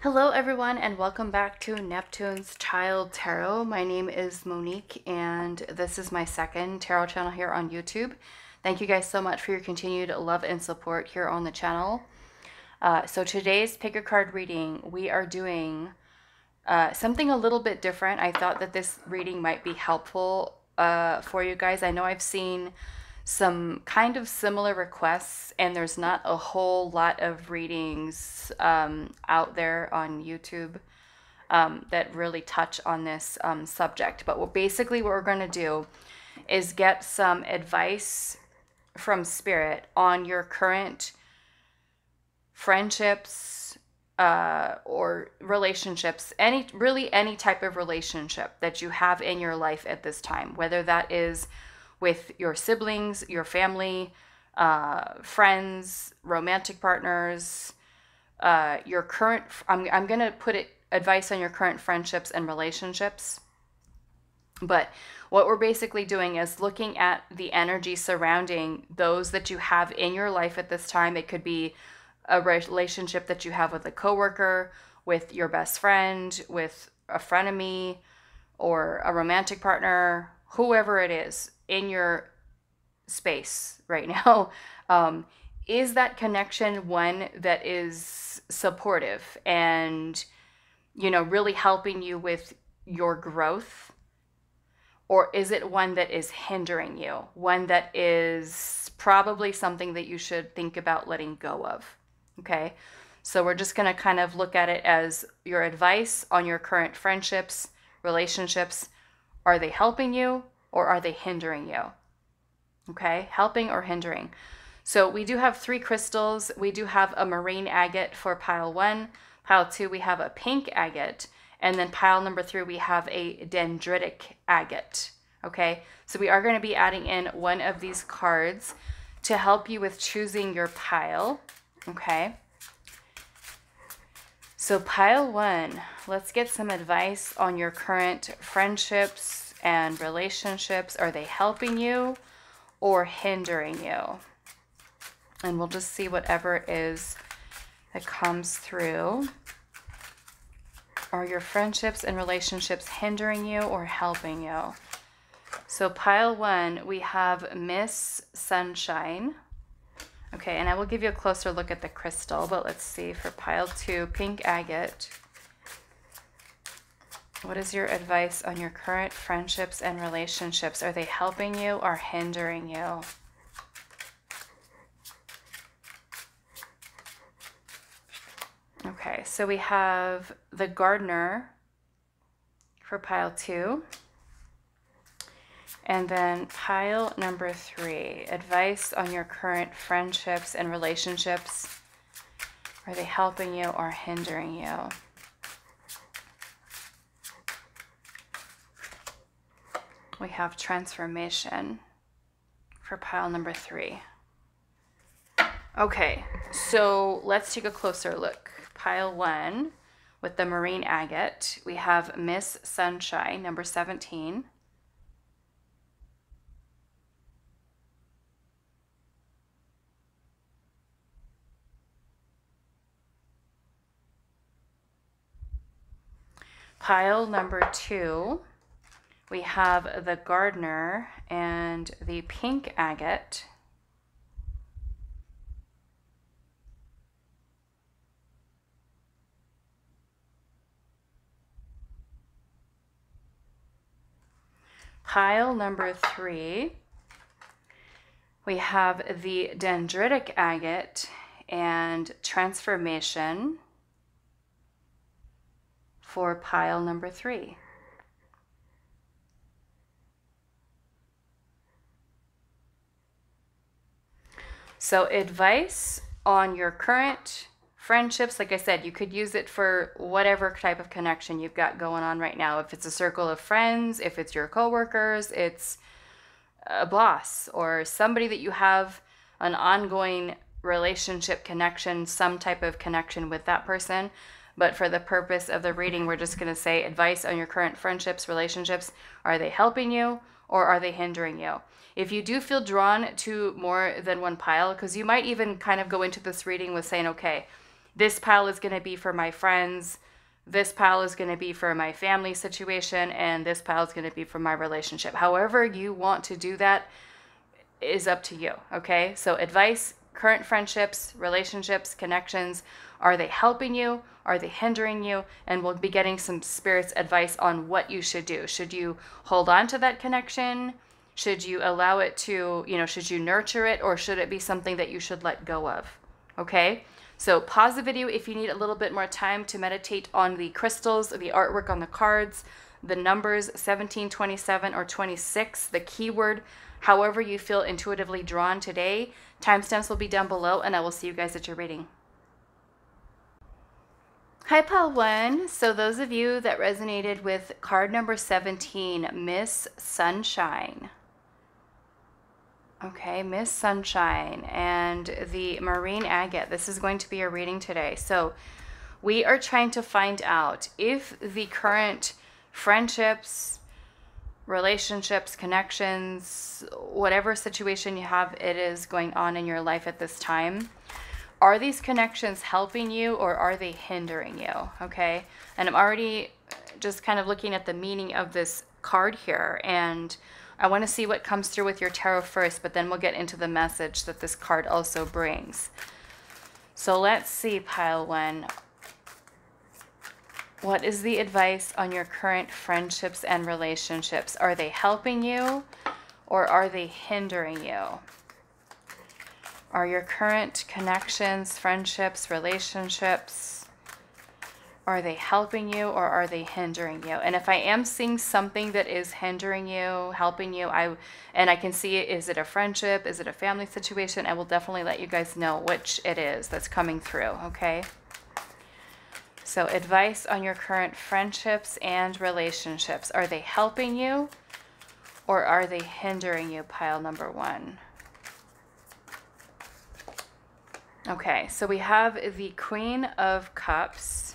Hello, everyone, and welcome back to Neptune's Child Tarot. My name is Monique, and this is my second tarot channel here on YouTube. Thank you guys so much for your continued love and support here on the channel. So today's pick a card reading, we are doing something a little bit different. I thought that this reading might be helpful for you guys. I know I've seen some kind of similar requests, and there's not a whole lot of readings out there on YouTube that really touch on this subject. But what we're going to do is get some advice from Spirit on your current friendships or relationships, any type of relationship that you have in your life at this time, whether that is with your siblings, your family, friends, romantic partners, your current, I'm going to put it advice on your current friendships and relationships. But what we're basically doing is looking at the energy surrounding those that you have in your life at this time. It could be a relationship that you have with a coworker, with your best friend, with a frenemy, or a romantic partner, whoever it is in your space right now. Is that connection one that is supportive and, really helping you with your growth? Or is it one that is hindering you? One that is probably something that you should think about letting go of. Okay? So we're just going to kind of look at it as your advice on your current friendships, relationships. Are they helping you or are they hindering you? Okay, helping or hindering. So we do have 3 crystals. We do have a marine agate for pile 1. Pile 2, we have a pink agate. And then pile number 3, we have a dendritic agate. Okay, so we are going to be adding in one of these cards to help you with choosing your pile. Okay. So pile 1, let's get some advice on your current friendships and relationships. Are they helping you or hindering you? And we'll just see whatever it is that comes through. Are your friendships and relationships hindering you or helping you? So pile 1, we have Miss Sunshine. Okay, and I will give you a closer look at the crystal, but let's see for pile 2, pink agate. What is your advice on your current friendships and relationships? Are they helping you or hindering you? Okay, so we have the gardener for pile 2. And then pile number 3, advice on your current friendships and relationships. Are they helping you or hindering you? We have transformation for pile number 3. Okay, so let's take a closer look. Pile 1 with the marine agate, we have Miss Sunshine, number 17. Pile number 2, we have the gardener and the pink agate. Pile number 3, we have the dendritic agate and transformation for pile number 3. So advice on your current friendships, like I said, you could use it for whatever type of connection you've got going on right now. If it's a circle of friends, if it's your coworkers, it's a boss or somebody that you have an ongoing relationship connection, some type of connection with that person. But for the purpose of the reading, we're just going to say advice on your current friendships, relationships. Are they helping you or are they hindering you? If you do feel drawn to more than one pile, because you might even kind of go into this reading with saying, okay, this pile is going to be for my friends, this pile is going to be for my family situation, and this pile is going to be for my relationship. However you want to do that is up to you, okay? So advice, current friendships, relationships, connections, are they helping you? Are they hindering you? And we'll be getting some spirit's advice on what you should do. Should you hold on to that connection? Should you allow it to, should you nurture it, or should it be something that you should let go of? Okay? So pause the video if you need a little bit more time to meditate on the crystals, the artwork on the cards, the numbers 17, 27, or 26, the keyword, however you feel intuitively drawn today. Timestamps will be down below, and I will see you guys at your reading. Hi, Pile 1. So those of you that resonated with card number 17, Miss Sunshine. Okay, Miss Sunshine and the Marine Agate. This is going to be a reading today. So we are trying to find out if the current friendships, relationships, connections, whatever situation you have it is going on in your life at this time, are these connections helping you or are they hindering you? Okay, and I'm already just kind of looking at the meaning of this card here, and I want to see what comes through with your tarot first, but then we'll get into the message that this card also brings. So let's see, Pile 1. What is the advice on your current friendships and relationships? Are they helping you or are they hindering you? Are your current connections, friendships, relationships, are they helping you or are they hindering you? And if I am seeing something that is hindering you, helping you, and I can see it, is it a friendship? Is it a family situation? I will definitely let you guys know which it is that's coming through, okay? So advice on your current friendships and relationships. Are they helping you or are they hindering you, Pile number 1? Okay, so we have the Queen of Cups.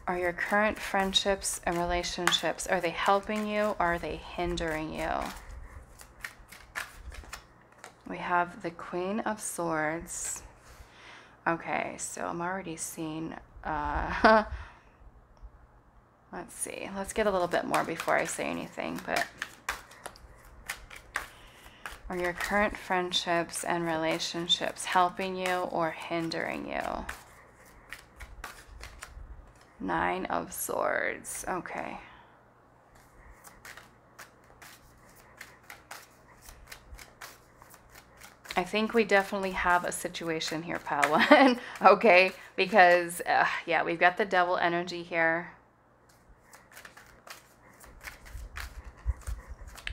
Are your current friendships and relationships, are they helping you or are they hindering you? We have the Queen of Swords. Okay, so I'm already seeing, let's see. Let's get a little bit more before I say anything, but are your current friendships and relationships helping you or hindering you? 9 of Swords. Okay. I think we definitely have a situation here, Pile 1. Okay, because, yeah, we've got the Devil energy here.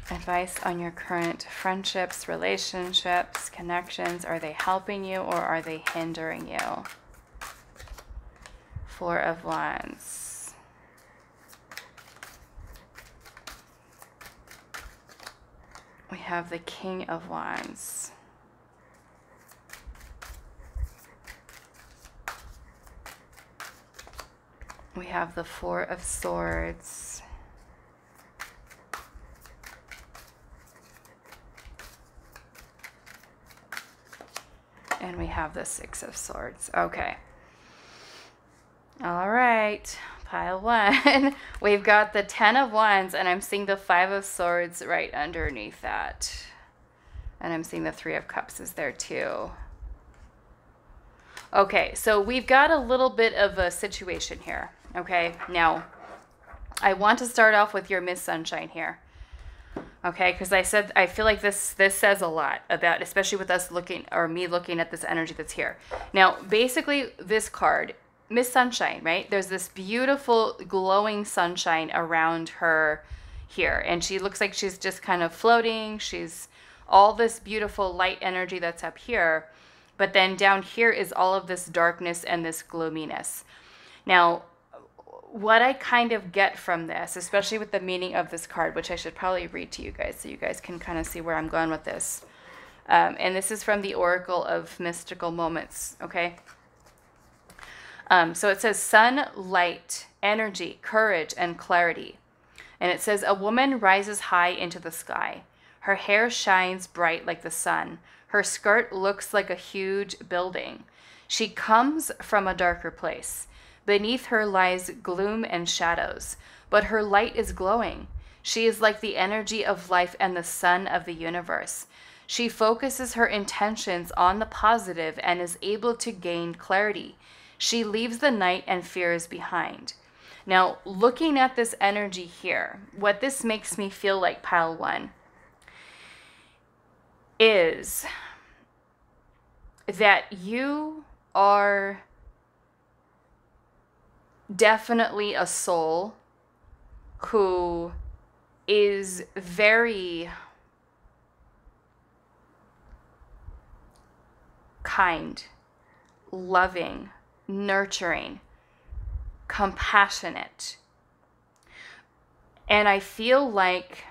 Advice on your current friendships, relationships, connections. Are they helping you or are they hindering you? 4 of Wands. We have the King of Wands. We have the 4 of Swords. And we have the 6 of Swords. Okay. All right. Pile 1. We've got the 10 of Wands, and I'm seeing the 5 of Swords right underneath that. And I'm seeing the 3 of Cups is there too. Okay, so we've got a little bit of a situation here. Okay, now I want to start off with your Miss Sunshine here. Okay, because I feel like this says a lot about, especially with us looking, or me looking at this energy that's here. Now, basically, this card, Miss Sunshine, right? There's this beautiful glowing sunshine around her here, and she looks like she's just kind of floating. She's all this beautiful light energy that's up here, but then down here is all of this darkness and this gloominess. Now, what I kind of get from this, especially with the meaning of this card, which I should probably read to you guys so you guys can kind of see where I'm going with this. And this is from the Oracle of Mystical Moments, okay? So it says sun, light, energy, courage, and clarity. And it says, a woman rises high into the sky. Her hair shines bright like the sun. Her skirt looks like a huge building. She comes from a darker place. Beneath her lies gloom and shadows, but her light is glowing. She is like the energy of life and the sun of the universe. She focuses her intentions on the positive and is able to gain clarity. She leaves the night and fears behind. Now, looking at this energy here, what this makes me feel like, pile one, is that you are definitely a soul who is very kind, loving, nurturing, compassionate. And I feel like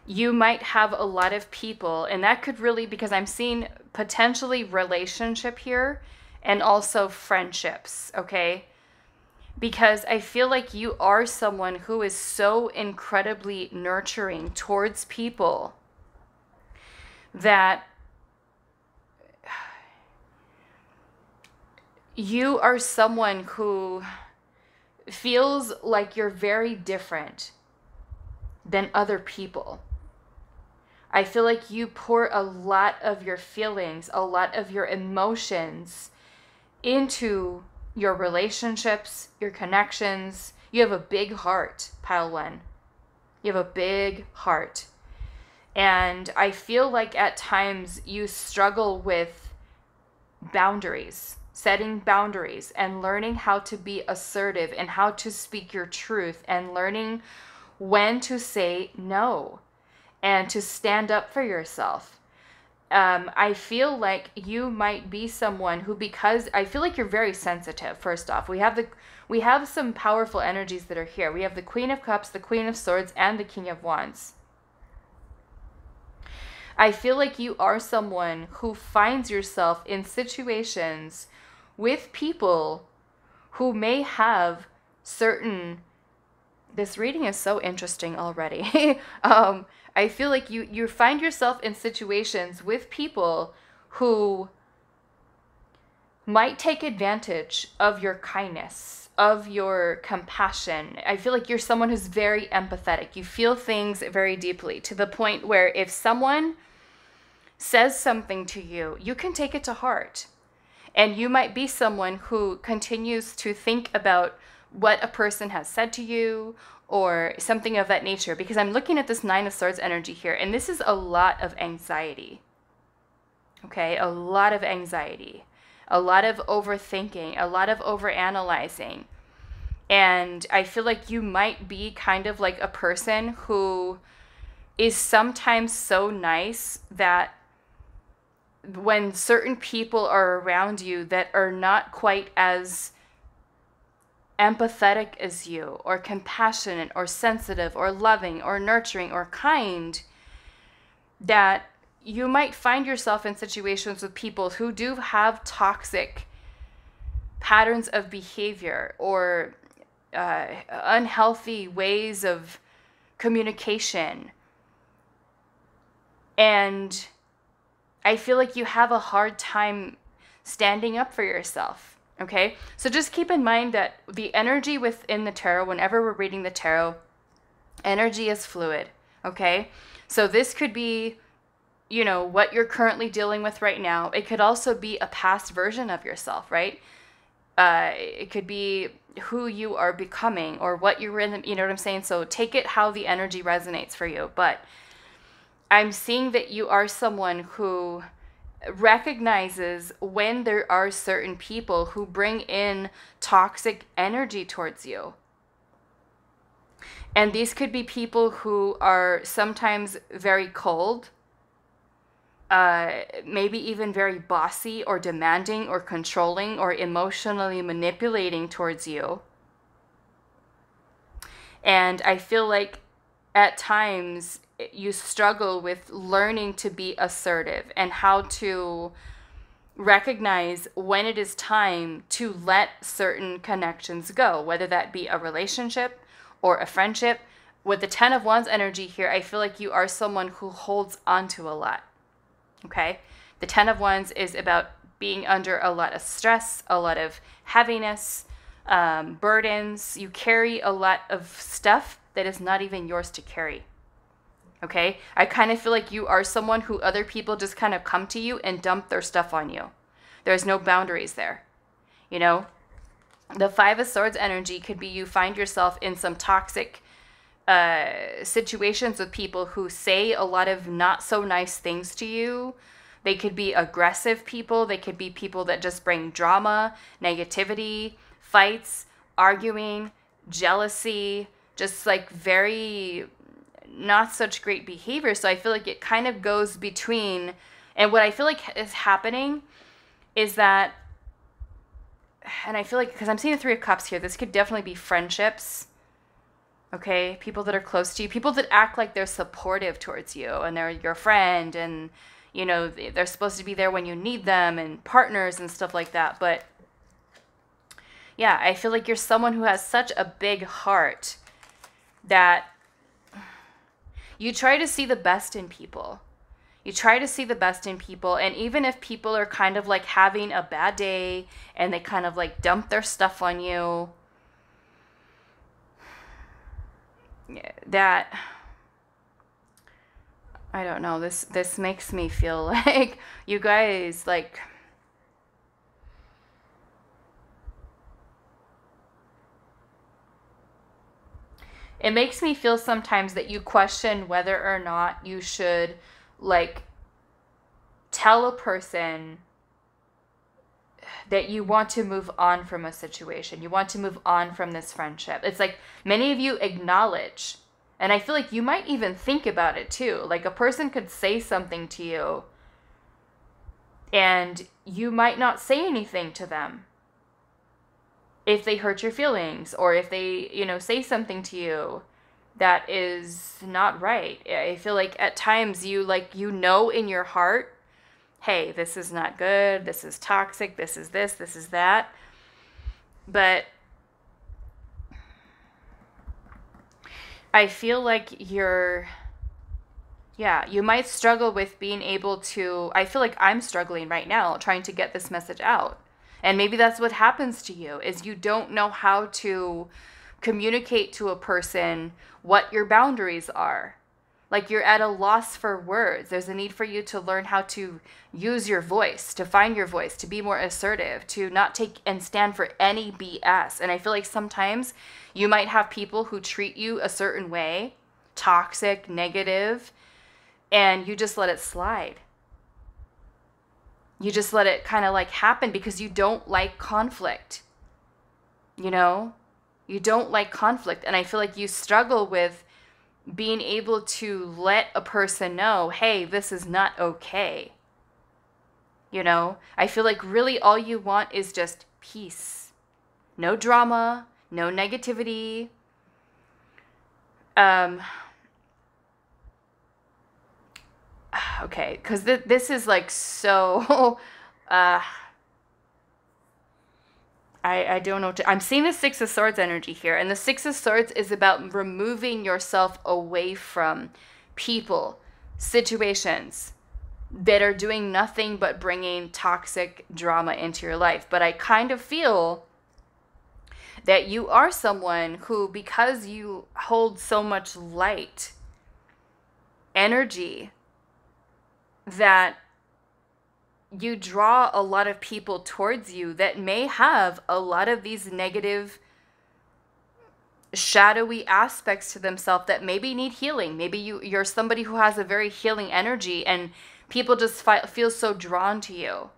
you might have a lot of people, and that could really, because I'm seeing potentially relationship here and also friendships, okay? Because I feel like you are someone who is so incredibly nurturing towards people that you are someone who feels like you're very different than other people. I feel like you pour a lot of your feelings, a lot of your emotions into your relationships, your connections. You have a big heart, pile one. You have a big heart. And I feel like at times you struggle with boundaries, setting boundaries and learning how to be assertive and how to speak your truth and learning when to say no and to stand up for yourself. I feel like you might be someone who, because I feel like you're very sensitive. First off, we have some powerful energies that are here. We have the Queen of Cups, the Queen of Swords, and the King of Wands. I feel like you are someone who finds yourself in situations with people who may have certain... This reading is so interesting already. I feel like you find yourself in situations with people who might take advantage of your kindness, of your compassion. I feel like you're someone who's very empathetic. You feel things very deeply to the point where if someone says something to you, you can take it to heart. And you might be someone who continues to think about what a person has said to you or something of that nature, because I'm looking at this Nine of Swords energy here, and this is a lot of anxiety. Okay, a lot of anxiety, a lot of overthinking, a lot of overanalyzing. And I feel like you might be kind of like a person who is sometimes so nice that when certain people are around you that are not quite as empathetic as you, or compassionate, or sensitive, or loving, or nurturing, or kind, that you might find yourself in situations with people who do have toxic patterns of behavior or unhealthy ways of communication. And I feel like you have a hard time standing up for yourself. Okay, so just keep in mind that the energy within the tarot, whenever we're reading the tarot, energy is fluid. Okay, so this could be, you know, what you're currently dealing with right now. It could also be a past version of yourself, right? It could be who you are becoming or what you were in, you know what I'm saying? So take it how the energy resonates for you. But I'm seeing that you are someone who recognizes when there are certain people who bring in toxic energy towards you. And these could be people who are sometimes very cold, maybe even very bossy or demanding or controlling or emotionally manipulating towards you. And I feel like at times you struggle with learning to be assertive and how to recognize when it is time to let certain connections go, whether that be a relationship or a friendship, with the 10 of Wands energy here, I feel like you are someone who holds onto a lot. Okay? The 10 of Wands is about being under a lot of stress, a lot of heaviness, burdens. You carry a lot of stuff that is not even yours to carry. Okay? I kind of feel like you are someone who other people just kind of come to you and dump their stuff on you. There's no boundaries there. You know? The 5 of Swords energy could be you find yourself in some toxic situations with people who say a lot of not so nice things to you. They could be aggressive people. They could be people that just bring drama, negativity, fights, arguing, jealousy, just like very not such great behavior. So I feel like it kind of goes between, and what I feel like is happening is that, and I feel like, because I'm seeing the 3 of Cups here, this could definitely be friendships. Okay, people that are close to you, people that act like they're supportive towards you and they're your friend, and you know, they're supposed to be there when you need them, and partners and stuff like that. But yeah, I feel like you're someone who has such a big heart that you try to see the best in people. You try to see the best in people, and even if people are kind of like having a bad day and they kind of like dump their stuff on you, that, I don't know, this makes me feel like you guys, like, it makes me feel sometimes that you question whether or not you should, like, tell a person that you want to move on from a situation. You want to move on from this friendship. It's like many of you acknowledge, and I feel like you might even think about it too. Like a person could say something to you and you might not say anything to them if they hurt your feelings, or if they, you know, say something to you that is not right. I feel like at times you, like, you know in your heart, hey, this is not good, this is toxic, this is this is that. But I feel like you might struggle with being able to, I feel like I'm struggling right now trying to get this message out. And maybe that's what happens to you, is you don't know how to communicate to a person what your boundaries are. Like you're at a loss for words. There's a need for you to learn how to use your voice, to find your voice, to be more assertive, to not take and stand for any BS. And I feel like sometimes you might have people who treat you a certain way, toxic, negative, and you just let it slide. You just let it kind of like happen because you don't like conflict. You know? You don't like conflict. And I feel like you struggle with being able to let a person know, hey, this is not okay. You know? I feel like really all you want is just peace. No drama, no negativity. Okay, because this is like so, I don't know. I'm seeing the 6 of Swords energy here. And the 6 of Swords is about removing yourself away from people, situations that are doing nothing but bringing toxic drama into your life. But I kind of feel that you are someone who, because you hold so much light energy, that you draw a lot of people towards you that may have a lot of these negative, shadowy aspects to themselves that maybe need healing. Maybe you're somebody who has a very healing energy and people just feel so drawn to you.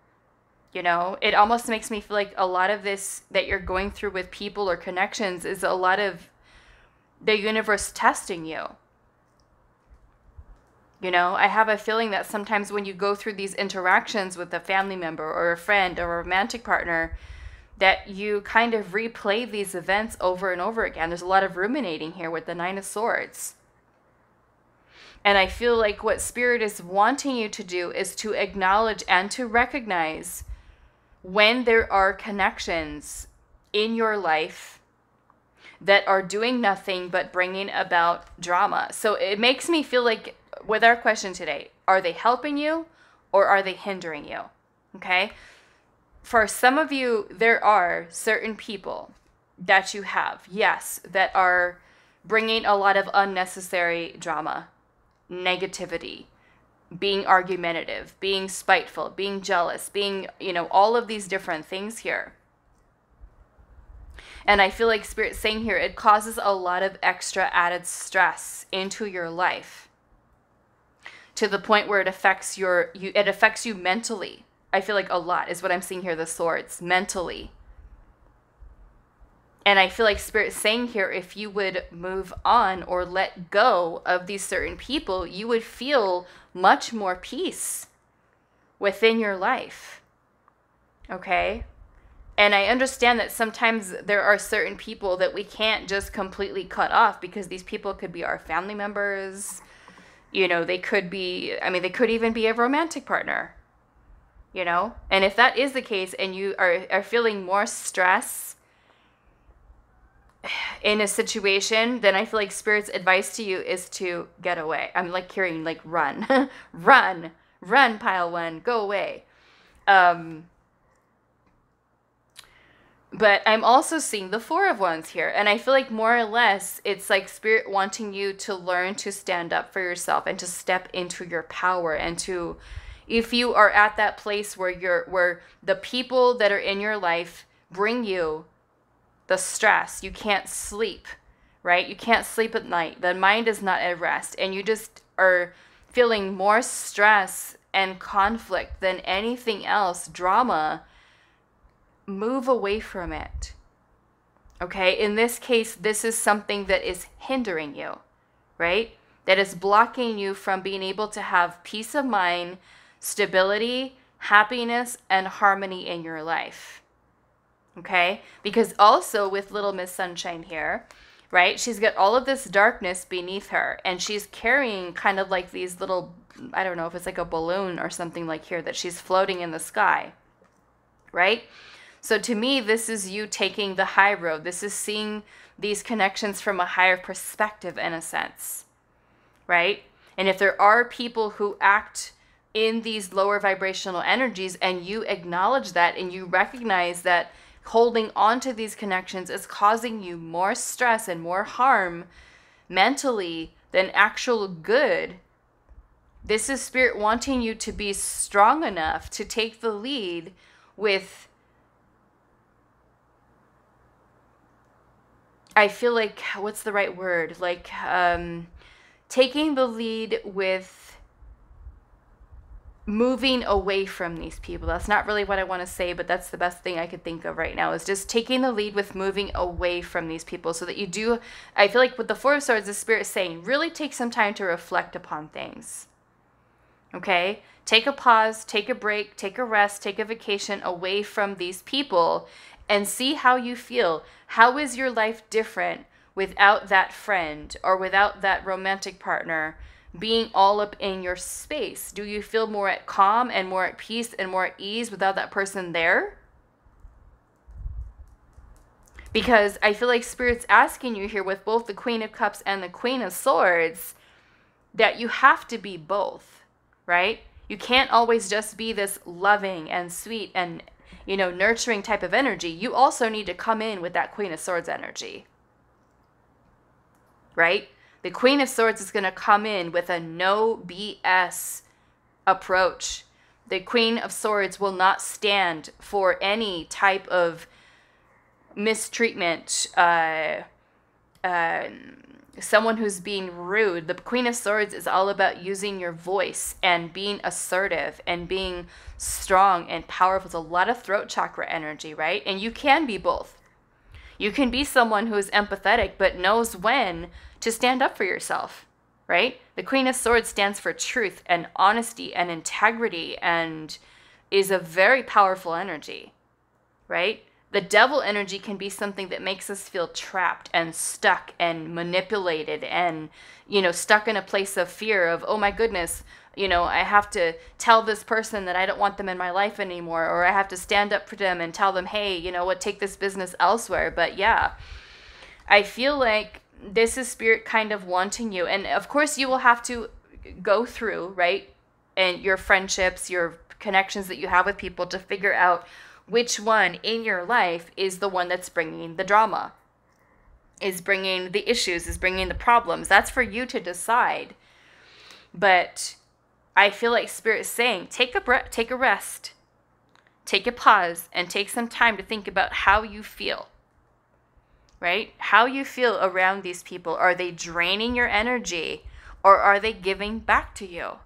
You know, it almost makes me feel like a lot of this that you're going through with people or connections is a lot of the universe testing you. You know, I have a feeling that sometimes when you go through these interactions with a family member or a friend or a romantic partner, that you kind of replay these events over and over again. There's a lot of ruminating here with the 9 of Swords. And I feel like what Spirit is wanting you to do is to acknowledge and to recognize when there are connections in your life that are doing nothing but bringing about drama. So it makes me feel like, with our question today, are they helping you or are they hindering you? Okay? For some of you, there are certain people that you have, yes, that are bringing a lot of unnecessary drama, negativity, being argumentative, being spiteful, being jealous, being, all of these different things here. And I feel like Spirit's saying here, it causes a lot of extra added stress into your life to the point where it affects you mentally. I feel like a lot is what I'm seeing here, the swords, mentally. And I feel like Spirit's saying here, if you would move on or let go of these certain people, you would feel much more peace within your life. Okay? And I understand that sometimes there are certain people that we can't just completely cut off, because these people could be our family members. They could be, they could even be a romantic partner. And if that is the case and you are feeling more stress in a situation, then I feel like Spirit's advice to you is to get away. I'm like hearing like run, run, pile one, go away. But I'm also seeing the Four of Wands here. And I feel like more or less, it's like Spirit wanting you to learn to stand up for yourself and to step into your power. And to, if you are at that place where the people that are in your life bring you the stress, you can't sleep, right? You can't sleep at night. The mind is not at rest. And you just are feeling more stress and conflict than anything else, drama. Move away from it. Okay? In this case, this is something that is hindering you, right? That is blocking you from being able to have peace of mind, stability, happiness, and harmony in your life. Okay? Because also with Little Miss Sunshine here, right? She's got all of this darkness beneath her, and she's carrying kind of like these little, I don't know if it's like a balloon or something like here that she's floating in the sky, right? So to me, this is you taking the high road. This is seeing these connections from a higher perspective in a sense, right? And if there are people who act in these lower vibrational energies and you acknowledge that and you recognize that holding on to these connections is causing you more stress and more harm mentally than actual good, this is Spirit wanting you to be strong enough to take the lead with, I feel like, what's the right word? Like, taking the lead with moving away from these people. That's not really what I want to say, but that's the best thing I could think of right now, is just taking the lead with moving away from these people so that you do, I feel like with the Four of Swords, the Spirit is saying, really take some time to reflect upon things. Okay? Take a pause, take a break, take a rest, take a vacation away from these people and see how you feel. How is your life different without that friend or without that romantic partner being all up in your space? Do you feel more at calm and more at peace and more at ease without that person there? Because I feel like Spirit's asking you here with both the Queen of Cups and the Queen of Swords that you have to be both, right? You can't always just be this loving and sweet and, nurturing type of energy. You also need to come in with that Queen of Swords energy, right? The Queen of Swords is going to come in with a no BS approach. The Queen of Swords will not stand for any type of mistreatment, someone who's being rude. The Queen of Swords is all about using your voice and being assertive and being strong and powerful. It's a lot of throat chakra energy, right? And you can be both. You can be someone who is empathetic but knows when to stand up for yourself, right? The Queen of Swords stands for truth and honesty and integrity and is a very powerful energy, right? The Devil energy can be something that makes us feel trapped and stuck and manipulated and, stuck in a place of fear of, oh my goodness, I have to tell this person that I don't want them in my life anymore, or I have to stand up for them and tell them, hey, take this business elsewhere. But yeah, I feel like this is Spirit kind of wanting you. And of course, you will have to go through, right? And your friendships, your connections that you have with people to figure out which one in your life is the one that's bringing the drama, is bringing the issues, is bringing the problems. That's for you to decide. But I feel like Spirit is saying, take a breath, take a rest, take a pause, and take some time to think about how you feel, right? How you feel around these people. Are they draining your energy, or are they giving back to you?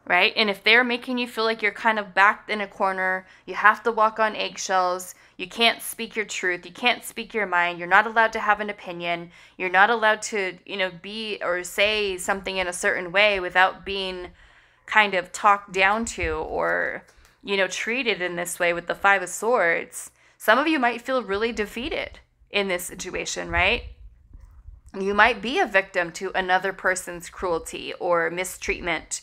Right? And if they're making you feel like you're kind of backed in a corner, you have to walk on eggshells, you can't speak your truth, you can't speak your mind, you're not allowed to have an opinion, you're not allowed to, be or say something in a certain way without being kind of talked down to or, treated in this way with the Five of Swords. Some of you might feel really defeated in this situation, right? You might be a victim to another person's cruelty or mistreatment.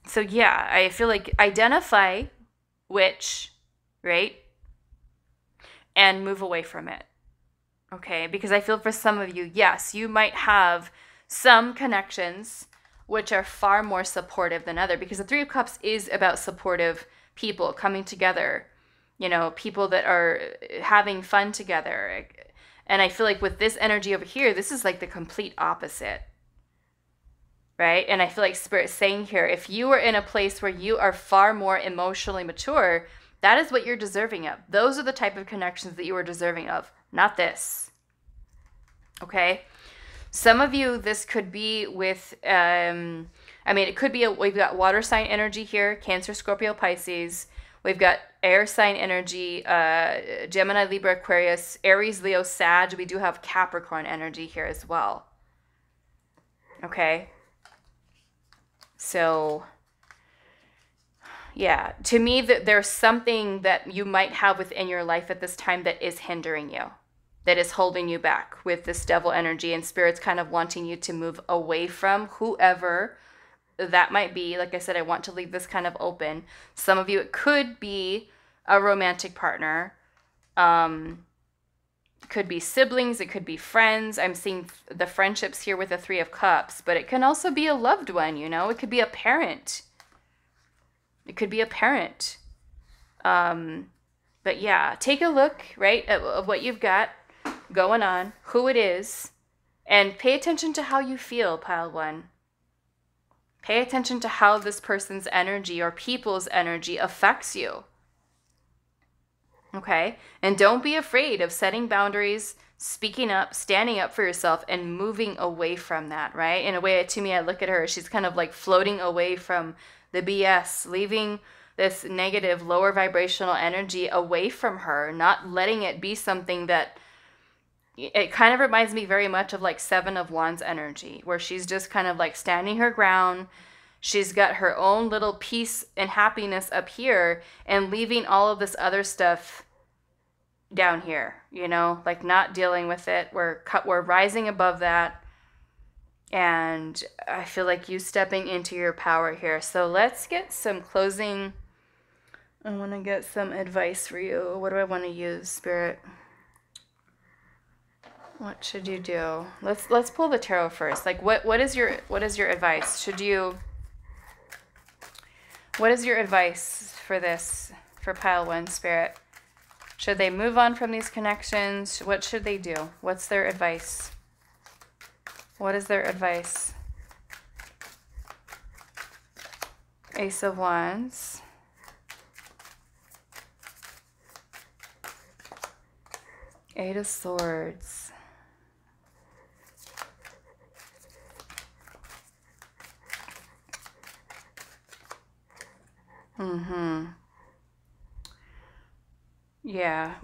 So yeah, I feel like identify which, right? And move away from it. Okay? Because I feel for some of you, yes, you might have some connections which are far more supportive than other, because the Three of Cups is about supportive people coming together, people that are having fun together. And I feel like with this energy over here, this is like the complete opposite, right? And I feel like Spirit's saying here, if you are in a place where you are far more emotionally mature, that is what you're deserving of. Those are the type of connections that you are deserving of, not this. Okay? Some of you, this could be with, it could be, we've got water sign energy here, Cancer, Scorpio, Pisces. We've got air sign energy, Gemini, Libra, Aquarius, Aries, Leo, Sag. We do have Capricorn energy here as well. Okay? So, yeah. To me, there's something that you might have within your life at this time that is hindering you, that is holding you back with this devil energy, and Spirit's kind of wanting you to move away from whoever that might be. Like I said, I want to leave this kind of open. Some of you, it could be a romantic partner. It could be siblings. It could be friends. I'm seeing the friendships here with the Three of Cups, but it can also be a loved one, It could be a parent. It could be a parent. But yeah, take a look, right, of what you've got going on, who it is, and pay attention to how you feel, Pile 1. Pay attention to how this person's energy or people's energy affects you. Okay? And don't be afraid of setting boundaries, speaking up, standing up for yourself, and moving away from that, right? In a way, to me, I look at her, she's kind of like floating away from the BS, leaving this negative, lower vibrational energy away from her, not letting it be something that, it kind of reminds me very much of like Seven of Wands energy, where she's just kind of like standing her ground. She's got her own little peace and happiness up here and leaving all of this other stuff down here, like not dealing with it. We're rising above that. And I feel like you stepping into your power here. So let's get some closing. I want to get some advice for you. What do I want to use, Spirit? What should you do? Let's pull the tarot first. Like what is your advice? What is your advice for this, for Pile 1, Spirit? Should they move on from these connections? What should they do? What's their advice? What is their advice? Ace of Wands. Eight of Swords. Yeah.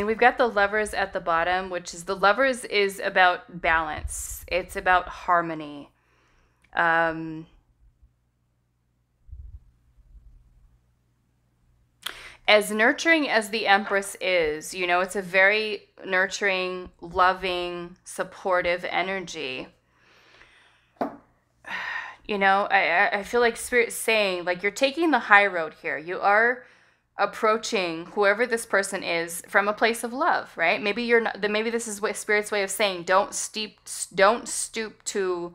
We've got the Lovers at the bottom, which is, the Lovers is about balance. It's about harmony. As nurturing as the Empress is, it's a very nurturing, loving, supportive energy. I feel like Spirit's saying, like, you're taking the high road here. You are approaching whoever this person is from a place of love, right? Maybe you're not, maybe this is what Spirit's way of saying, don't stoop to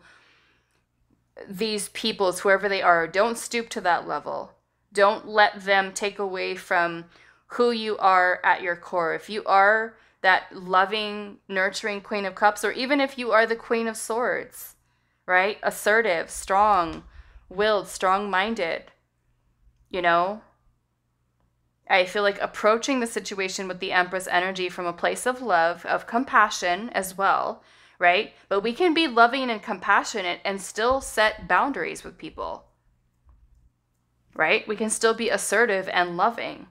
these peoples, whoever they are. Don't stoop to that level. Don't let them take away from who you are at your core. If you are that loving, nurturing Queen of Cups, or even if you are the Queen of Swords, right? Assertive, strong-willed, strong-minded, you know? I feel like approaching the situation with the Empress energy from a place of love, of compassion as well, right? But we can be loving and compassionate and still set boundaries with people, right? We can still be assertive and loving.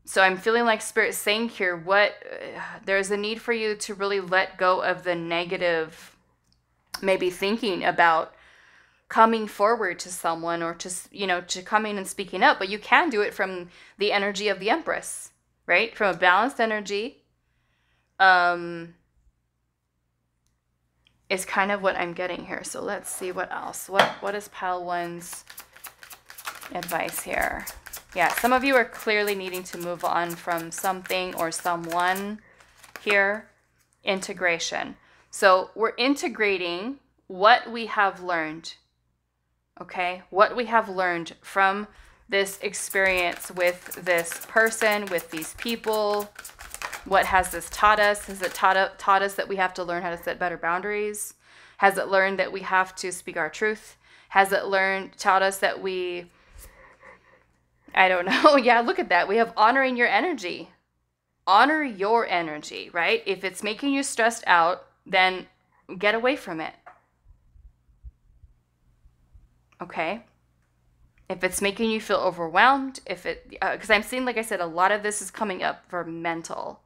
So I'm feeling like Spirit's saying here, there's a need for you to really let go of the negative, maybe thinking about coming forward to someone or to coming and speaking up, but you can do it from the energy of the Empress, right? From a balanced energy, is kind of what I'm getting here. So let's see what else. What is Pile 1's advice here? Yeah, some of you are clearly needing to move on from something or someone here. Integration. So we're integrating what we have learned. Okay, what we have learned from this experience with this person, with these people. What has this taught us? Has it taught us that we have to learn how to set better boundaries? Has it learned that we have to speak our truth? Has it taught us that I don't know. Yeah, look at that. We have honoring your energy. Honor your energy, right? If it's making you stressed out, then get away from it. Okay? If it's making you feel overwhelmed, because I'm seeing, like I said, a lot of this is coming up for mental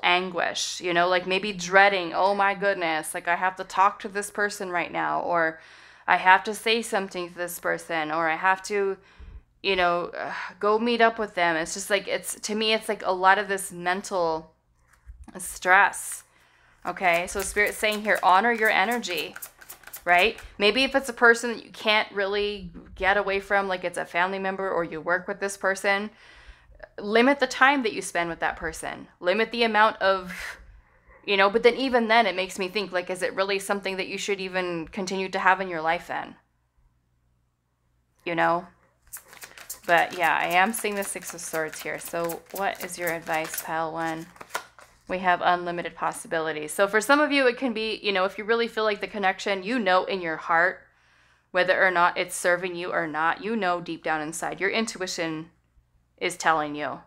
anguish, like maybe dreading, oh my goodness, like I have to talk to this person right now, or I have to say something to this person, or I have to, go meet up with them. It's just like, to me, it's like a lot of this mental stress. Okay, so Spirit's saying here, honor your energy. Right? Maybe if it's a person that you can't really get away from, like it's a family member or you work with this person, limit the time that you spend with that person. Limit the amount of, but then even then it makes me think, like, is it really something that you should even continue to have in your life then? But yeah, I am seeing the Six of Swords here. So what is your advice, Pile 1? We have unlimited possibilities. So for some of you, it can be, if you really feel like the connection, in your heart, whether or not it's serving you or not, deep down inside, your intuition is telling you,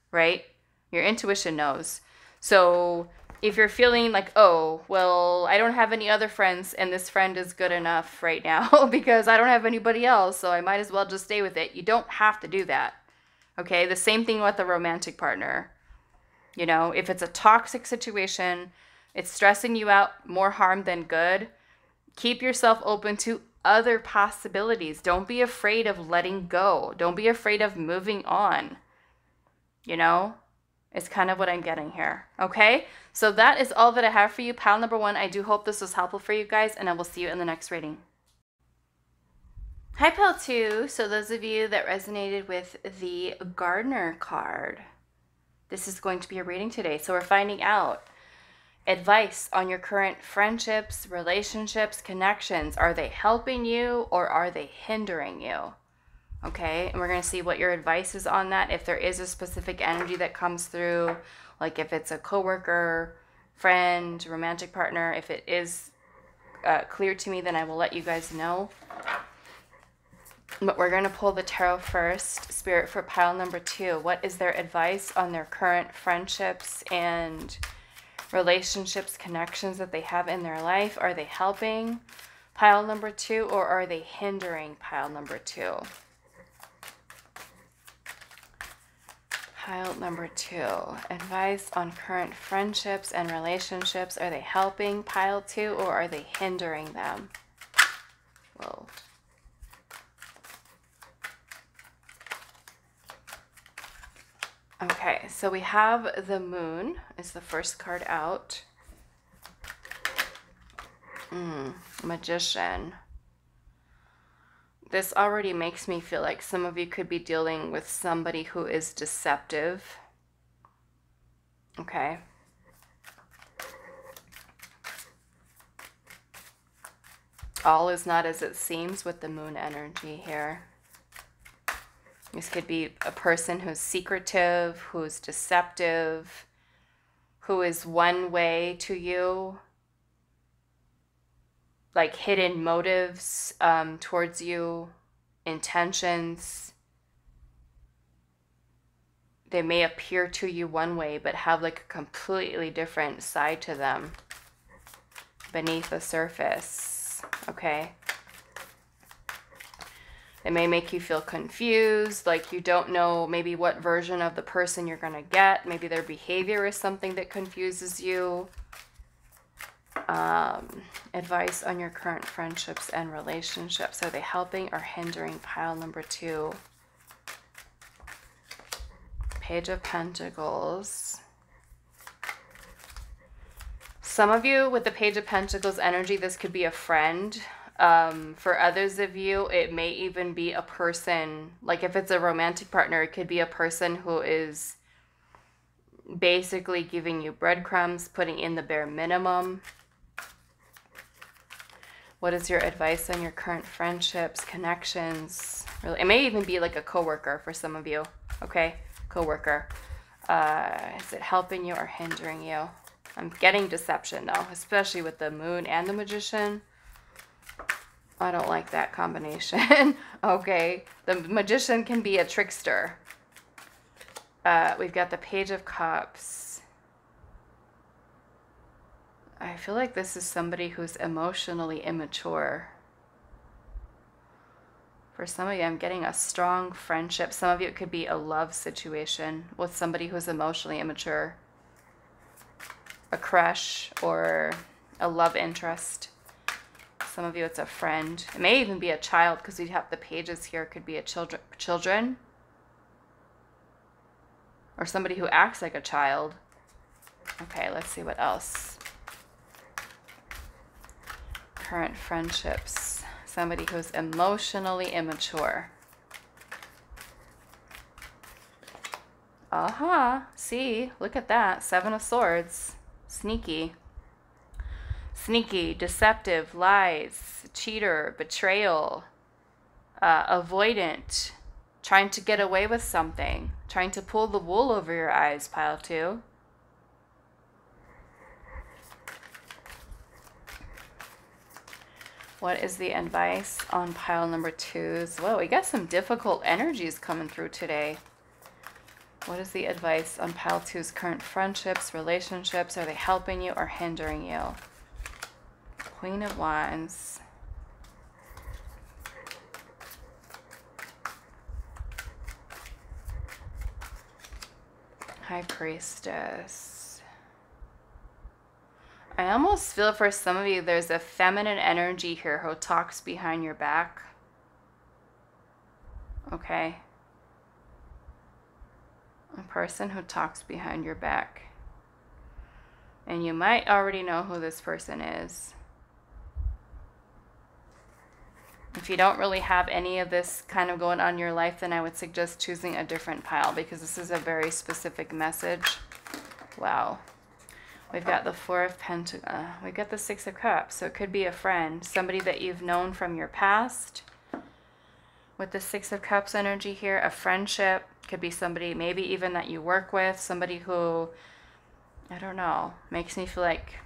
right? Your intuition knows. So if you're feeling like, oh, well, I don't have any other friends and this friend is good enough right now because I don't have anybody else, so I might as well just stay with it. You don't have to do that, okay? The same thing with a romantic partner. If it's a toxic situation, it's stressing you out, more harm than good, keep yourself open to other possibilities. Don't be afraid of letting go. Don't be afraid of moving on. It's kind of what I'm getting here. Okay? So that is all that I have for you. Pile number 1, I do hope this was helpful for you guys, and I will see you in the next reading. Hi, Pile 2. So those of you that resonated with the Gardener card, this is going to be a reading today. So we're finding out advice on your current friendships, relationships, connections. Are they helping you or are they hindering you? Okay, and we're going to see what your advice is on that. If there is a specific energy that comes through, like if it's a coworker, friend, romantic partner, if it is clear to me, then I will let you guys know. But we're going to pull the tarot first. Spirit, for Pile number 2. What is their advice on their current friendships and relationships, connections that they have in their life? Are they helping Pile number 2 or are they hindering Pile number 2? Pile number 2. Advice on current friendships and relationships. Are they helping Pile 2 or are they hindering them? Whoa. Okay, so we have the Moon is the first card out. Magician. This already makes me feel like some of you could be dealing with somebody who is deceptive. Okay. All is not as it seems with the moon energy here. This could be a person who's secretive, who's deceptive, who is one way to you, like hidden motives towards you, intentions. They may appear to you one way, but have like a completely different side to them beneath the surface, okay? It may make you feel confused, like you don't know maybe what version of the person you're going to get. Maybe their behavior is something that confuses you. Advice on your current friendships and relationships. Are they helping or hindering? Pile number 2. Page of Pentacles. Some of you with the Page of Pentacles energy, this could be a friend. For others of you, it may even be a person, like if it's a romantic partner, it could be a person who is basically giving you breadcrumbs, putting in the bare minimum. What is your advice on your current friendships, connections? Really, it may even be like a coworker for some of you, okay? Coworker. Is it helping you or hindering you? I'm getting deception though, especially with the moon and the magician. I don't like that combination. Okay, the magician can be a trickster. We've got the Page of Cups. I feel like this is somebody who's emotionally immature. For some of you, I'm getting a strong friendship. Some of you, it could be a love situation with somebody who's emotionally immature. A crush or a love interest. Some of you, it's a friend. It may even be a child because we have the pages here. It could be a children. Or somebody who acts like a child. Okay, let's see what else. Current friendships. Somebody who's emotionally immature. See, look at that. 7 of Swords. Sneaky. Sneaky, deceptive, lies, cheater, betrayal, avoidant, trying to get away with something, trying to pull the wool over your eyes, pile 2. What is the advice on pile number 2s? Whoa, we got some difficult energies coming through today. What is the advice on pile 2's current friendships, relationships? Are they helping you or hindering you? Queen of Wands. High Priestess. I almost feel for some of you there's a feminine energy here who talks behind your back. Okay. A person who talks behind your back. And you might already know who this person is. If you don't really have any of this kind of going on in your life, then I would suggest choosing a different pile because this is a very specific message. Wow. We've got the 4 of Pentacles. We've got the 6 of Cups. So it could be a friend, somebody that you've known from your past. With the 6 of Cups energy here, a friendship. Could be somebody maybe even that you work with. Somebody who, I don't know, makes me feel like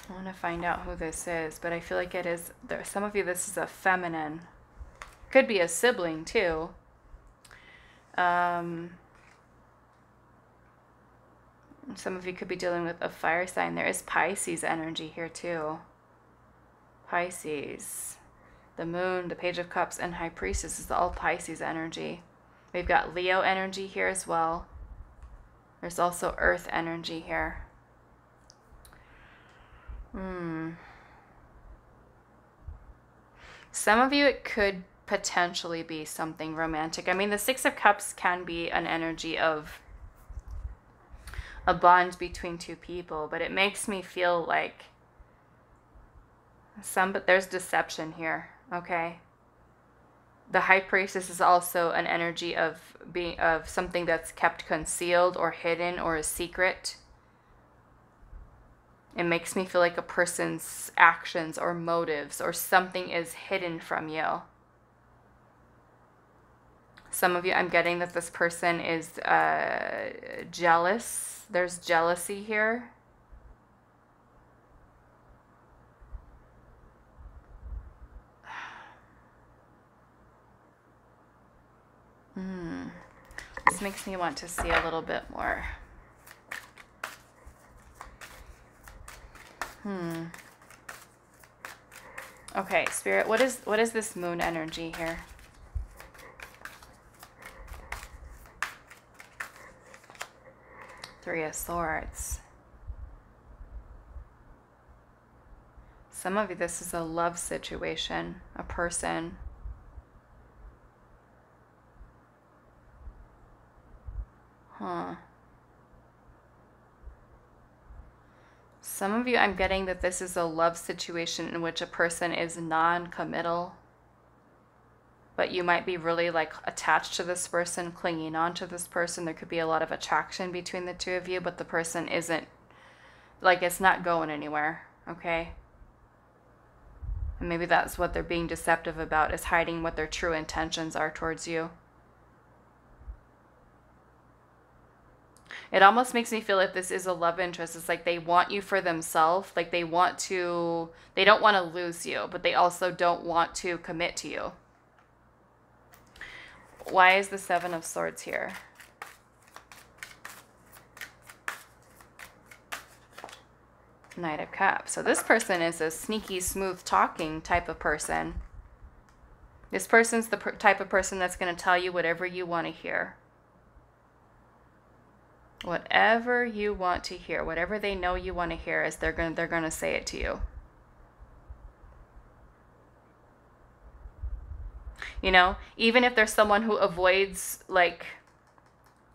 I want to find out who this is, but I feel like it is, some of you, this is a feminine. Could be a sibling too. Some of you could be dealing with a fire sign. There is Pisces energy here too. Pisces. The Moon, the Page of Cups, and High Priestess is all Pisces energy. We've got Leo energy here as well. There's also Earth energy here. Some of you, it could potentially be something romantic. I mean, the 6 of Cups can be an energy of a bond between two people, but it makes me feel like But there's deception here, okay? The High Priestess is also an energy of something that's kept concealed or hidden or a secret. It makes me feel like a person's actions or motives or something is hidden from you. Some of you, I'm getting that this person is jealous. There's jealousy here. This makes me want to see a little bit more. Okay, Spirit, what is this moon energy here? Three of Swords. Some of you, this is a love situation, a person. Some of you, I'm getting that this is a love situation in which a person is non-committal, but you might be really like attached to this person, clinging on to this person. There could be a lot of attraction between the two of you, but the person isn't, like, it's not going anywhere, okay? And maybe that's what they're being deceptive about, is hiding what their true intentions are towards you. It almost makes me feel if this is a love interest, it's like they want you for themselves. Like they don't want to lose you, but they also don't want to commit to you. Why is the Seven of Swords here? Knight of Cups. So this person is a sneaky, smooth talking type of person. This person's the type of person that's going to tell you whatever you want to hear. Whatever you want to hear, whatever they know you want to hear, is they're going to say it to you. You know, even if there's someone who avoids like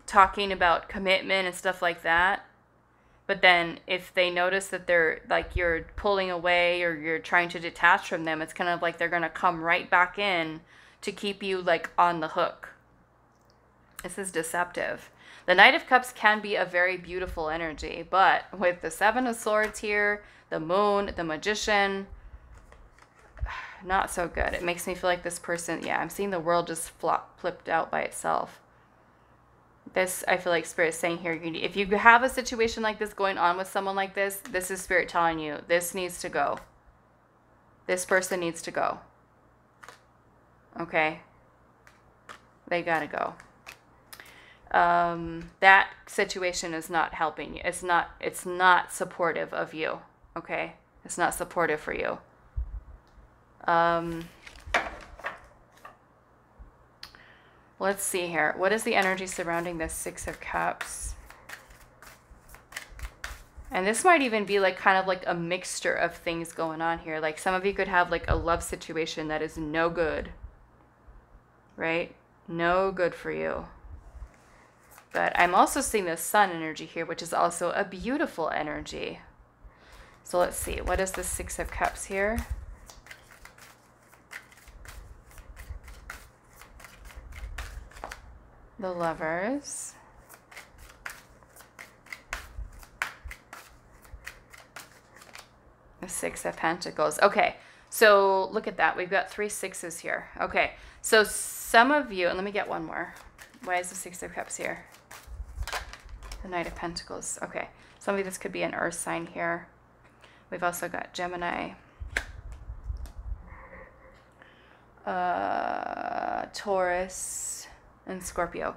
talking about commitment and stuff like that, but then if they notice that they're like you're pulling away or you're trying to detach from them, it's kind of like they're going to come right back in to keep you like on the hook. This is deceptive. The Knight of Cups can be a very beautiful energy, but with the Seven of Swords here, the Moon, the Magician, not so good. It makes me feel like this person, yeah, I'm seeing the world just flipped out by itself. This, I feel like Spirit is saying here, if you have a situation like this going on with someone like this, this is Spirit telling you, this needs to go. This person needs to go. Okay? They gotta go. That situation is not helping you. It's not supportive of you. Okay? It's not supportive for you. Let's see here. What is the energy surrounding this Six of Cups? And this might even be like kind of like a mixture of things going on here. Like some of you could have like a love situation that is no good. Right? No good for you. But I'm also seeing the Sun energy here, which is also a beautiful energy. So let's see. What is the Six of Cups here? The Lovers. The Six of Pentacles. Okay, so look at that. We've got 3 sixes here. Okay, so some of you, and let me get one more. Why is the Six of Cups here? The Knight of Pentacles. Okay, some of you, this could be an earth sign here. We've also got Gemini, Taurus, and Scorpio.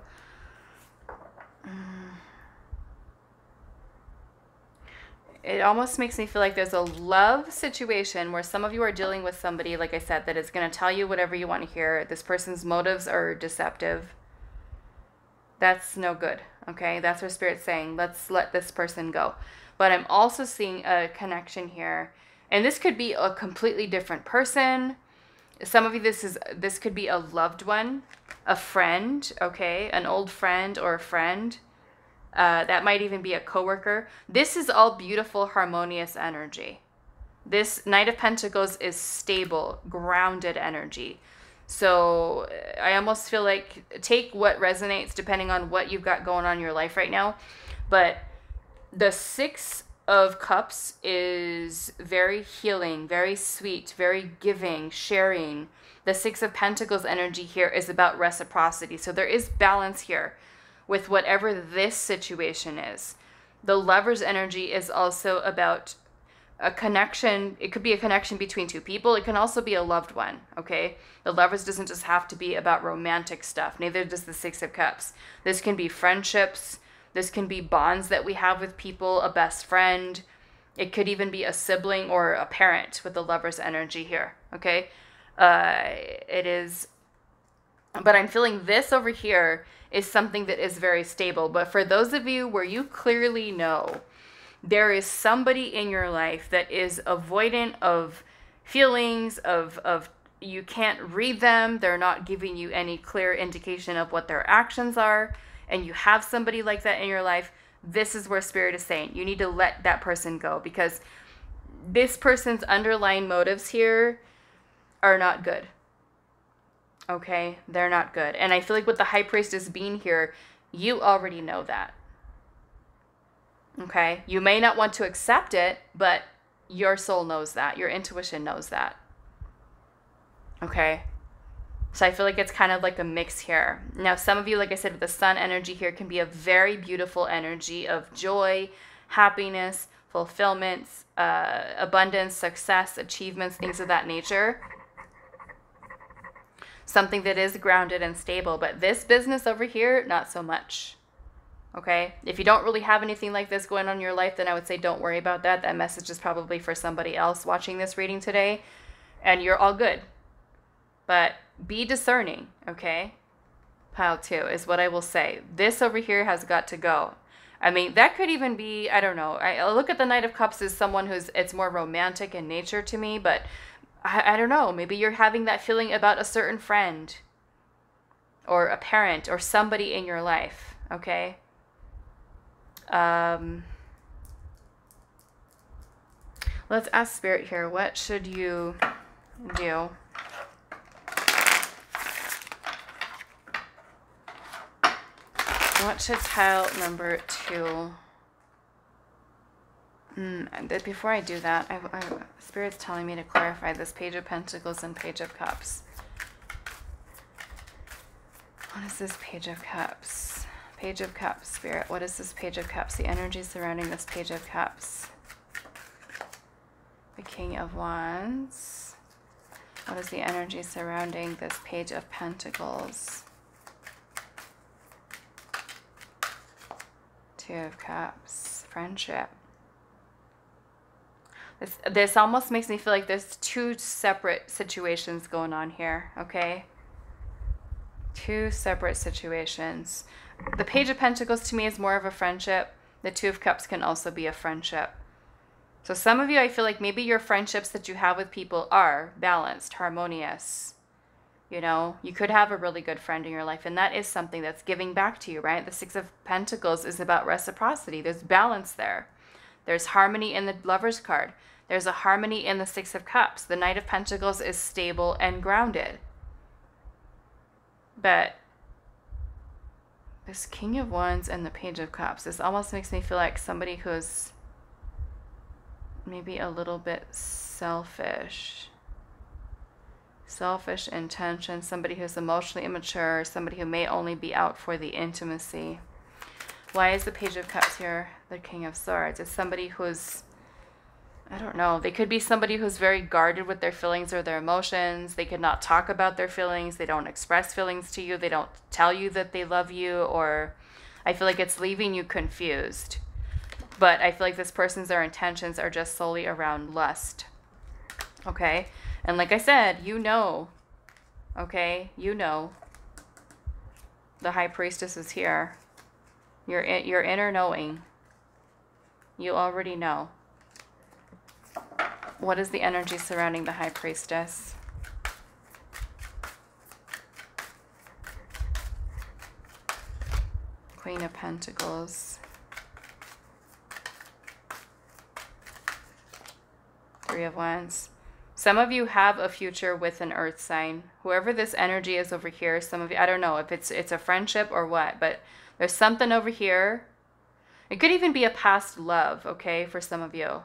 It almost makes me feel like there's a love situation where some of you are dealing with somebody, like I said, that is going to tell you whatever you want to hear. This person's motives are deceptive. That's no good, okay? That's what Spirit's saying. Let's let this person go. But I'm also seeing a connection here. And this could be a completely different person. Some of you, this could be a loved one, a friend, okay? An old friend or a friend. That might even be a coworker. This is all beautiful, harmonious energy. This Knight of Pentacles is stable, grounded energy. So I almost feel like take what resonates depending on what you've got going on in your life right now. But the Six of Cups is very healing, very sweet, very giving, sharing. The Six of Pentacles energy here is about reciprocity. So there is balance here with whatever this situation is. The Lover's energy is also about a connection. It could be a connection between two people. It can also be a loved one, okay? The Lovers doesn't just have to be about romantic stuff. Neither does the Six of Cups. This can be friendships. This can be bonds that we have with people, a best friend. It could even be a sibling or a parent with the Lover's energy here, okay? It is, but I'm feeling this over here is something that is very stable. But for those of you where you clearly know there is somebody in your life that is avoidant of feelings, of you can't read them, they're not giving you any clear indication of what their actions are, and you have somebody like that in your life, this is where Spirit is saying you need to let that person go, because this person's underlying motives here are not good. Okay? They're not good. And I feel like with the High Priestess being here, you already know that. Okay? You may not want to accept it, but your soul knows that. Your intuition knows that. Okay? So I feel like it's kind of like a mix here. Now, some of you, like I said, with the Sun energy here can be a very beautiful energy of joy, happiness, fulfillment, abundance, success, achievements, things of that nature. Something that is grounded and stable. But this business over here, not so much. Okay? If you don't really have anything like this going on in your life, then I would say don't worry about that. That message is probably for somebody else watching this reading today. And you're all good. But be discerning, okay? Pile 2 is what I will say. This over here has got to go. I mean, that could even be, I don't know. I look at the Knight of Cups as someone who's, it's more romantic in nature to me, but I don't know. Maybe you're having that feeling about a certain friend or a parent or somebody in your life, okay? Let's ask Spirit here. What should you do? What should tile number 2? Before I do that, Spirit's telling me to clarify this Page of Pentacles and Page of Cups. What is this Page of Cups? Page of Cups, Spirit. What is this Page of Cups? The energy surrounding this Page of Cups. The King of Wands. What is the energy surrounding this Page of Pentacles? Two of Cups. Friendship. This almost makes me feel like there's two separate situations going on here, okay? Two separate situations. The Page of Pentacles to me is more of a friendship. The Two of Cups can also be a friendship. So some of you, I feel like maybe your friendships that you have with people are balanced, harmonious. You know, you could have a really good friend in your life, and that is something that's giving back to you, right? The Six of Pentacles is about reciprocity. There's balance there. There's harmony in the Lover's card. There's a harmony in the Six of Cups. The Knight of Pentacles is stable and grounded. But this King of Wands and the Page of Cups, this almost makes me feel like somebody who's maybe a little bit selfish. Selfish intention, somebody who's emotionally immature, somebody who may only be out for the intimacy. Why is the Page of Cups here the King of Swords? It's somebody who's, I don't know, they could be somebody who's very guarded with their feelings or their emotions. They could not talk about their feelings. They don't express feelings to you. They don't tell you that they love you, or I feel like it's leaving you confused. But I feel like this person's, their intentions are just solely around lust. Okay? And like I said, you know. Okay? You know. The High Priestess is here. Your inner knowing. You already know. What is the energy surrounding the High Priestess? Queen of Pentacles. Three of Wands. Some of you have a future with an earth sign. Whoever this energy is over here, some of you, I don't know if it's a friendship or what, but there's something over here. It could even be a past love, okay, for some of you.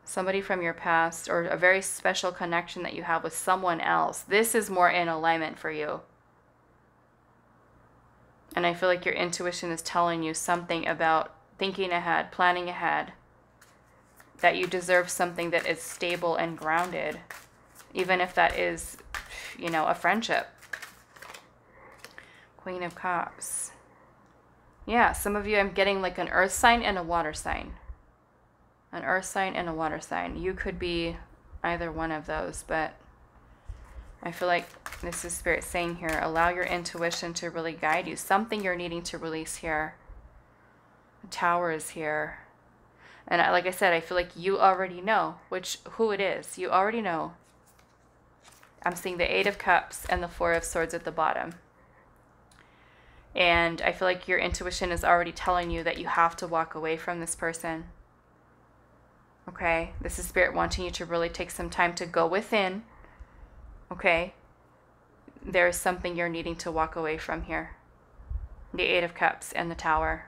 Somebody from your past, or a very special connection that you have with someone else. This is more in alignment for you. And I feel like your intuition is telling you something about thinking ahead, planning ahead. That you deserve something that is stable and grounded. Even if that is, you know, a friendship. Queen of Cups. Yeah, some of you, I'm getting like an earth sign and a water sign. An earth sign and a water sign. You could be either one of those, but I feel like this is Spirit saying here, allow your intuition to really guide you. Something you're needing to release here. The Tower is here. And like I said, I feel like you already know who it is. You already know. I'm seeing the Eight of Cups and the Four of Swords at the bottom. And I feel like your intuition is already telling you that you have to walk away from this person. Okay? This is Spirit wanting you to really take some time to go within. Okay? There is something you're needing to walk away from here. The Eight of Cups and the Tower.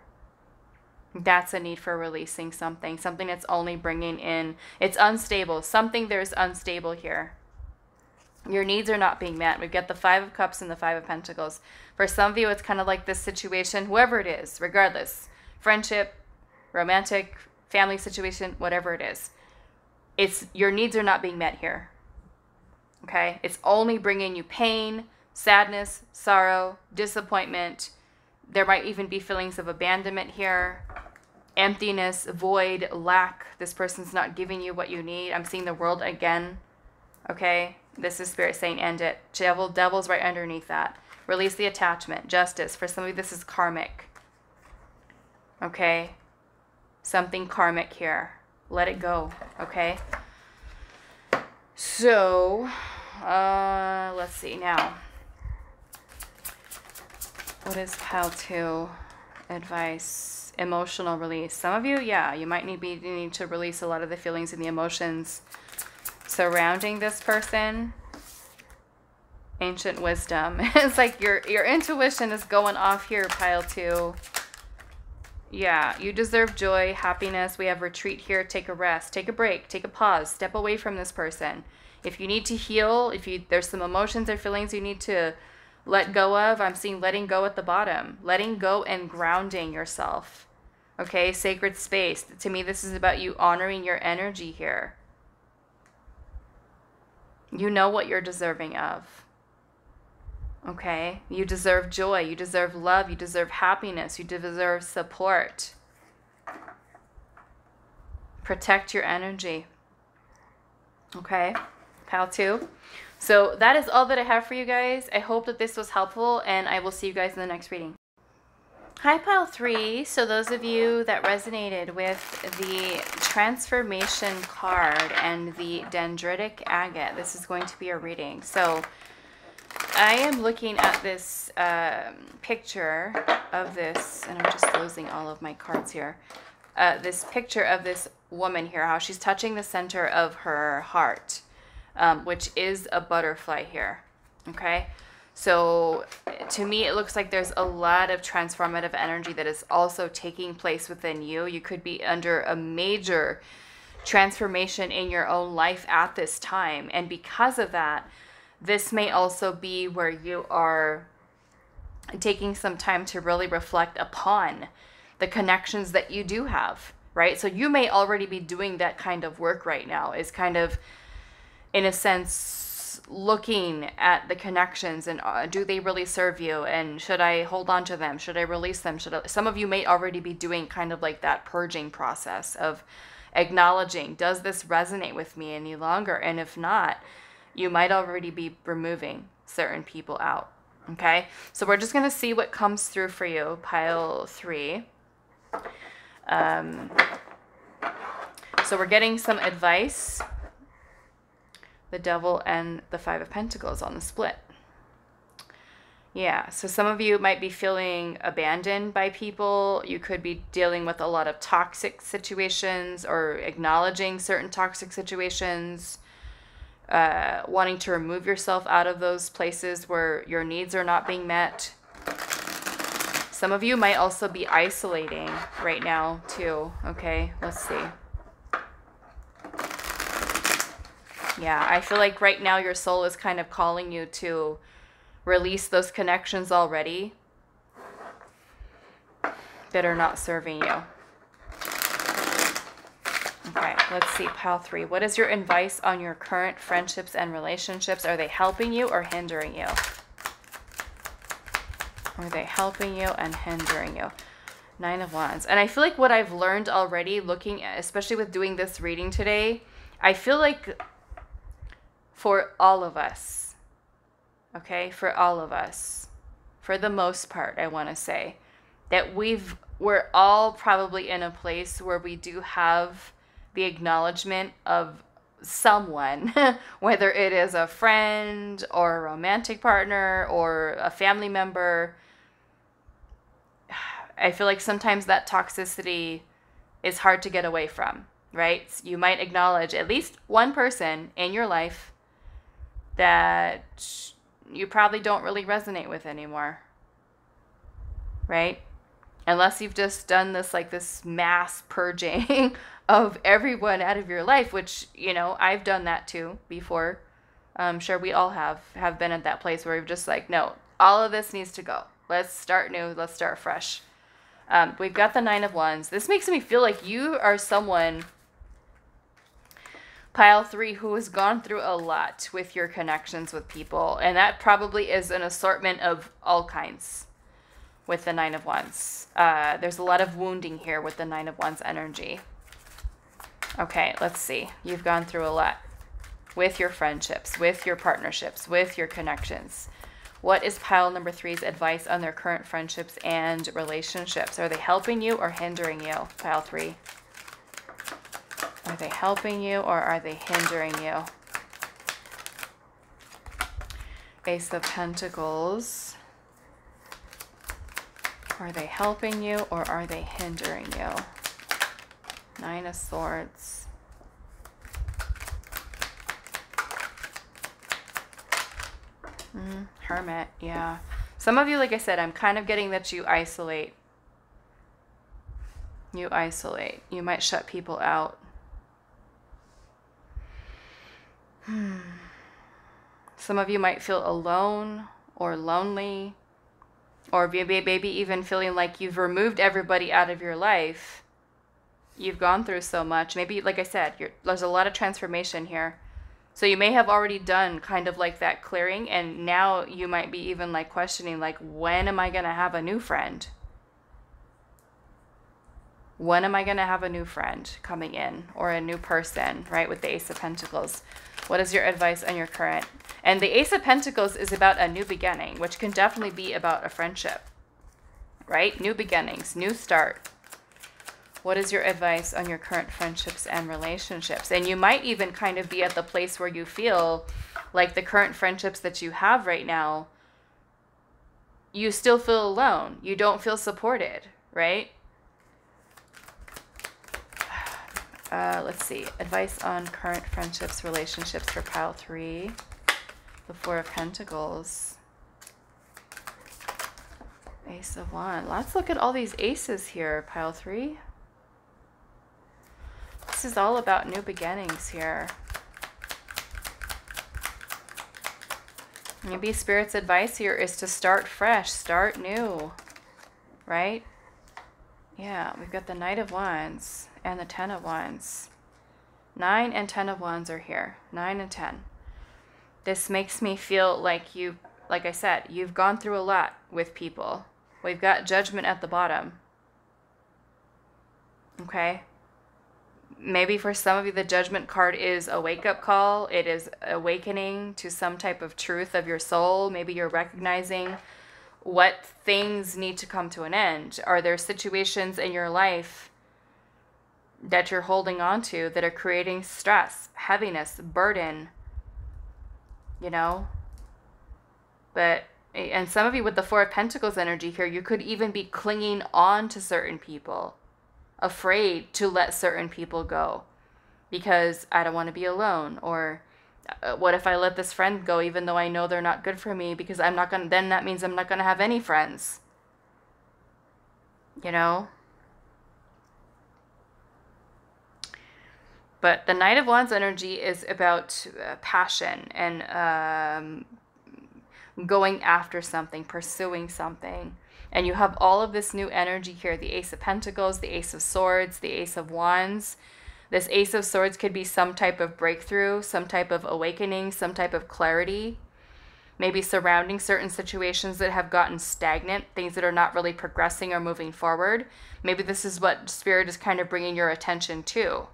That's a need for releasing something that's only bringing in, it's unstable. There's unstable here. Your needs are not being met. We've got the Five of Cups and the Five of Pentacles. For some of you, it's kind of like this situation, whoever it is, regardless, friendship, romantic, family situation, whatever it is. Your needs are not being met here. Okay? It's only bringing you pain, sadness, sorrow, disappointment. There might even be feelings of abandonment here, emptiness, void, lack. This person's not giving you what you need. I'm seeing the World again. Okay? This is Spirit saying end it. Devil's right underneath that. Release the attachment. Justice. For some of you, this is karmic. Okay? Something karmic here. Let it go. Okay? So, let's see now. What is pile 2? Advice. Emotional release. Some of you, yeah, you might need to release a lot of the feelings and the emotions surrounding this person. Ancient wisdom. It's like your intuition is going off here, pile 2. Yeah, you deserve joy, happiness. We have retreat here. Take a rest. Take a break. Take a pause. Step away from this person. If you need to heal, there's some emotions or feelings you need to let go of. I'm seeing letting go at the bottom. Letting go and grounding yourself. Okay, sacred space. To me, this is about you honoring your energy here. You know what you're deserving of. Okay? You deserve joy. You deserve love. You deserve happiness. You deserve support. Protect your energy. Okay? Pile 2. So that is all that I have for you guys. I hope that this was helpful, and I will see you guys in the next reading. Hi, pile 3. So those of you that resonated with the transformation card and the dendritic agate, this is going to be a reading. So I am looking at this picture of this, and I'm just closing all of my cards here. This picture of this woman here, how she's touching the center of her heart. Which is a butterfly here, okay? So to me, it looks like there's a lot of transformative energy that is also taking place within you. You could be under a major transformation in your own life at this time. And because of that, this may also be where you are taking some time to really reflect upon the connections that you do have, right? So you may already be doing that kind of work right now, is kind of, in a sense, looking at the connections and do they really serve you, and should I hold on to them? Should I release them? Some of you may already be doing kind of like that purging process of acknowledging, does this resonate with me any longer? And if not, you might already be removing certain people out. Okay, so we're just going to see what comes through for you, pile 3. So we're getting some advice. The Devil and the Five of Pentacles on the split. Yeah, so some of you might be feeling abandoned by people. You could be dealing with a lot of toxic situations or acknowledging certain toxic situations, wanting to remove yourself out of those places where your needs are not being met. Some of you might also be isolating right now too. Okay, let's see. Yeah, I feel like right now your soul is kind of calling you to release those connections already that are not serving you. Okay, let's see, pile 3. What is your advice on your current friendships and relationships? Are they helping you or hindering you? Are they helping you and hindering you? 9 of Wands. And I feel like what I've learned already, looking at, especially with doing this reading today, I feel like for all of us, okay, for all of us, for the most part, I want to say that we're all probably in a place where we do have the acknowledgement of someone, whether it is a friend or a romantic partner or a family member. I feel like sometimes that toxicity is hard to get away from, right? You might acknowledge at least one person in your life that you probably don't really resonate with anymore, right? Unless you've just done this, like this mass purging of everyone out of your life, which, you know, I've done that too before. I'm sure we all have been at that place where we've just like, no, all of this needs to go. Let's start new. Let's start fresh. We've got the 9 of Wands. This makes me feel like you are someone, pile 3, who has gone through a lot with your connections with people. And that probably is an assortment of all kinds with the 9 of Wands. There's a lot of wounding here with the 9 of Wands energy. Okay, let's see. You've gone through a lot with your friendships, with your partnerships, with your connections. What is pile number 3's advice on their current friendships and relationships? Are they helping you or hindering you, pile 3? Are they helping you or are they hindering you? Ace of Pentacles. Are they helping you or are they hindering you? 9 of Swords. Hermit, yeah. Some of you, like I said, I'm kind of getting that you isolate. You isolate. You might shut people out. Some of you might feel alone or lonely, or maybe even feeling like you've removed everybody out of your life. You've gone through so much. Maybe, like I said, there's a lot of transformation here. So you may have already done kind of like that clearing, and now you might be even like questioning, like, when am I going to have a new friend? When am I going to have a new friend coming in, or a new person, right? With the Ace of Pentacles. What is your advice on your current? And the Ace of Pentacles is about a new beginning, which can definitely be about a friendship, right? New beginnings, new start. What is your advice on your current friendships and relationships? And you might even kind of be at the place where you feel like the current friendships that you have right now, you still feel alone. You don't feel supported, right? Let's see. Advice on current friendships, relationships for pile 3. The 4 of Pentacles. Ace of Wands. Let's look at all these aces here, pile 3. This is all about new beginnings here. Maybe Spirit's advice here is to start fresh, start new, right? Yeah, we've got the Knight of Wands and the 10 of Wands. 9 and 10 of Wands are here. 9 and 10. This makes me feel like you, like I said, you've gone through a lot with people. We've got Judgment at the bottom. Okay? Maybe for some of you, the Judgment card is a wake-up call. It is awakening to some type of truth of your soul. Maybe you're recognizing what things need to come to an end. Are there situations in your life that you're holding on to that are creating stress, heaviness, burden, you know? But And some of you with the Four of Pentacles energy here, you could even be clinging on to certain people, afraid to let certain people go because I don't want to be alone. Or what if I let this friend go even though I know they're not good for me, because I'm not going to, then that means I'm not going to have any friends. You know? But the Knight of Wands energy is about passion and going after something, pursuing something. And you have all of this new energy here, the Ace of Pentacles, the Ace of Swords, the Ace of Wands. This Ace of Swords could be some type of breakthrough, some type of awakening, some type of clarity, maybe surrounding certain situations that have gotten stagnant, things that are not really progressing or moving forward. Maybe this is what Spirit is kind of bringing your attention to,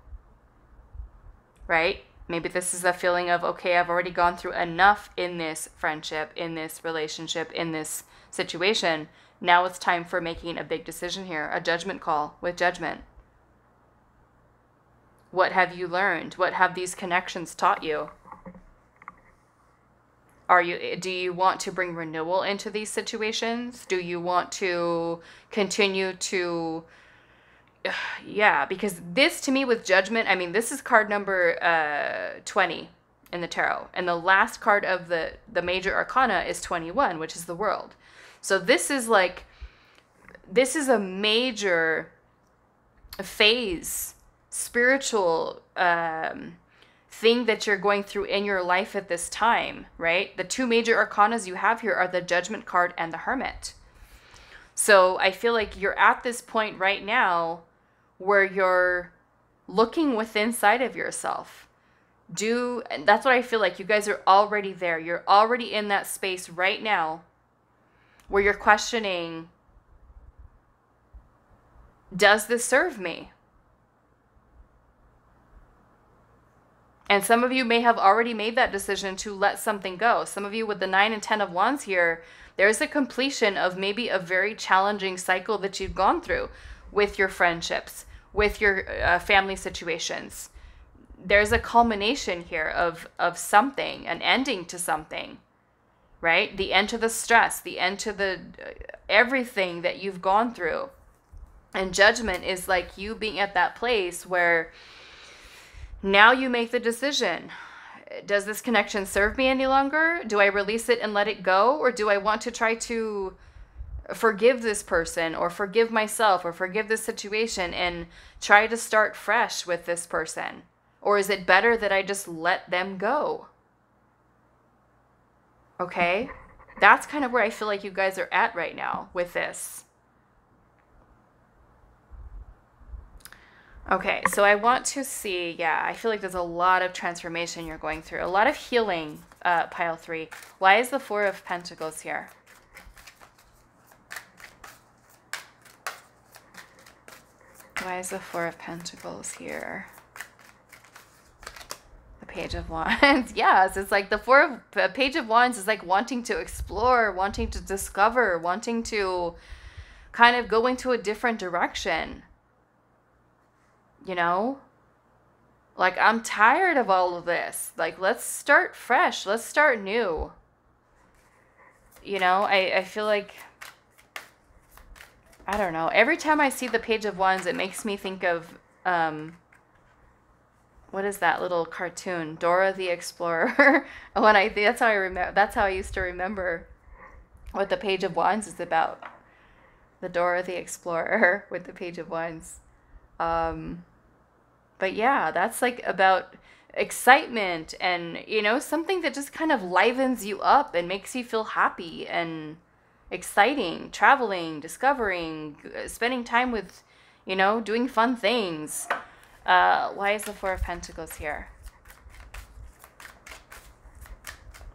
right? Maybe this is a feeling of, okay, I've already gone through enough in this friendship, in this relationship, in this situation. Now it's time for making a big decision here, a judgment call with Judgment. What have you learned? What have these connections taught you? Do you want to bring renewal into these situations? Do you want to continue to, yeah, because this to me with Judgment, I mean, this is card number 20 in the tarot. And the last card of the major arcana is 21, which is the World. So this is like, this is a major phase, spiritual thing that you're going through in your life at this time, right? The two major arcanas you have here are the Judgment card and the Hermit. So I feel like you're at this point right now where you're looking within inside of yourself. And that's what I feel like. You guys are already there. You're already in that space right now where you're questioning, does this serve me? And some of you may have already made that decision to let something go. Some of you with the 9 and 10 of Wands here, there's a completion of maybe a very challenging cycle that you've gone through with your friendships, with your family situations. There's a culmination here of something, an ending to something, right? The end to the stress, the end to the everything that you've gone through. And Judgment is like you being at that place where now you make the decision. Does this connection serve me any longer? Do I release it and let it go? Or do I want to try to forgive this person or forgive myself or forgive this situation and try to start fresh with this person? Or is it better that I just let them go? Okay? That's kind of where I feel like you guys are at right now with this. Okay, so I want to see, yeah, I feel like there's a lot of transformation you're going through. A lot of healing, pile 3. Why is the 4 of Pentacles here? Why is the 4 of Pentacles here? The Page of Wands. Yes, it's like the Page of Wands is like wanting to explore, wanting to discover, wanting to kind of go into a different direction. You know, like, I'm tired of all of this. Like, let's start fresh. Let's start new. You know, I feel like, I don't know. Every time I see the Page of Wands, it makes me think of, what is that little cartoon? Dora the Explorer. That's how I remember. That's how I used to remember what the Page of Wands is about. The Dora the Explorer with the Page of Wands. But yeah, that's like about excitement and, you know, something that just kind of livens you up and makes you feel happy and exciting, traveling, discovering, spending time with, you know, doing fun things. Why is the 4 of Pentacles here?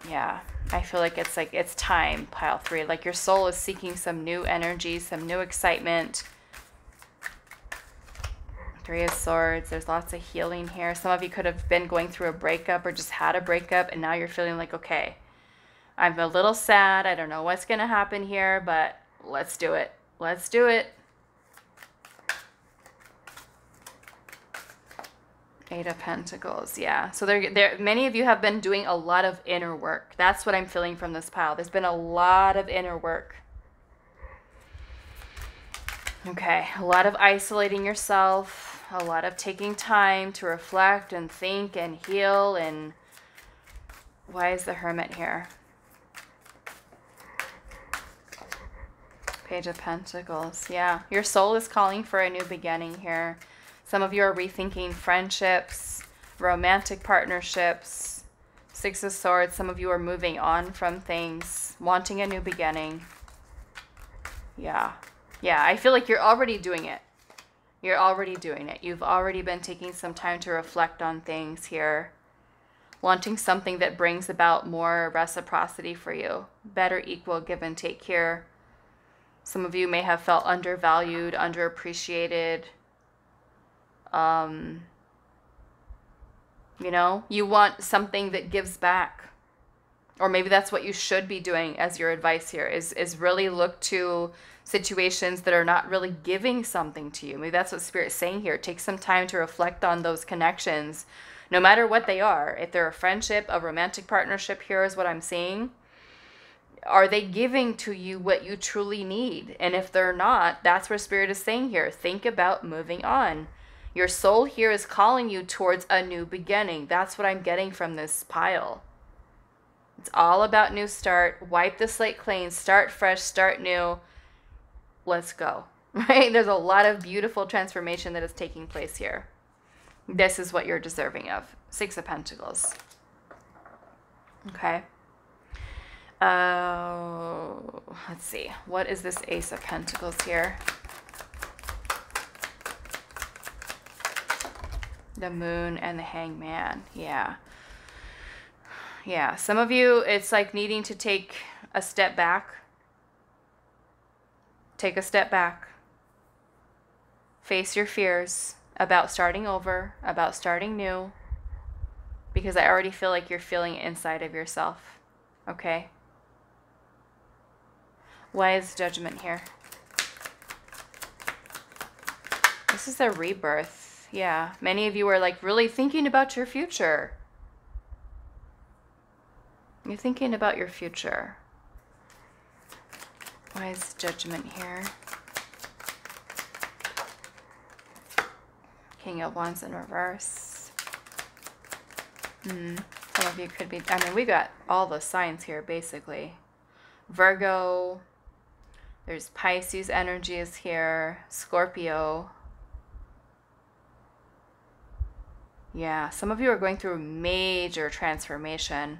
Yeah, I feel like it's time, pile 3. Like your soul is seeking some new energy, some new excitement. 3 of Swords. There's lots of healing here. Some of you could have been going through a breakup or just had a breakup, and now you're feeling like, okay, I'm a little sad. I don't know what's going to happen here, but let's do it. Let's do it. Eight of Pentacles, yeah. So there, many of you have been doing a lot of inner work. That's what I'm feeling from this pile. There's been a lot of inner work. Okay, a lot of isolating yourself, a lot of taking time to reflect and think and heal. And why is the Hermit here? Page of Pentacles, yeah. Your soul is calling for a new beginning here. Some of you are rethinking friendships, romantic partnerships. Six of Swords, some of you are moving on from things, wanting a new beginning. Yeah. Yeah, I feel like you're already doing it. You're already doing it. You've already been taking some time to reflect on things here. Wanting something that brings about more reciprocity for you. Better equal give and take here. Some of you may have felt undervalued, underappreciated. You know, you want something that gives back. Or maybe that's what you should be doing as your advice here, is really look to situations that are not really giving something to you. Maybe that's what Spirit's saying here. Take some time to reflect on those connections, no matter what they are. If they're a friendship, a romantic partnership, here is what I'm seeing. Are they giving to you what you truly need? And if they're not, that's where Spirit is saying here. Think about moving on. Your soul here is calling you towards a new beginning. That's what I'm getting from this pile. It's all about new start. Wipe the slate clean. Start fresh. Start new. Let's go. Right? There's a lot of beautiful transformation that is taking place here. This is what you're deserving of. Six of Pentacles. Okay. Let's see. What is this Ace of Pentacles here? The Moon and the Hangman. Yeah. Yeah. Some of you, it's like needing to take a step back. Take a step back. Face your fears about starting over, about starting new. Because I already feel like you're feeling it inside of yourself. Okay? Why is Judgment here? This is a rebirth. Yeah. Many of you are like really thinking about your future. You're thinking about your future. Why is Judgment here? King of Wands in reverse. Some of you could be, I mean, we got all the signs here, basically. Virgo. There's Pisces energy is here. Scorpio. Yeah, some of you are going through major transformation.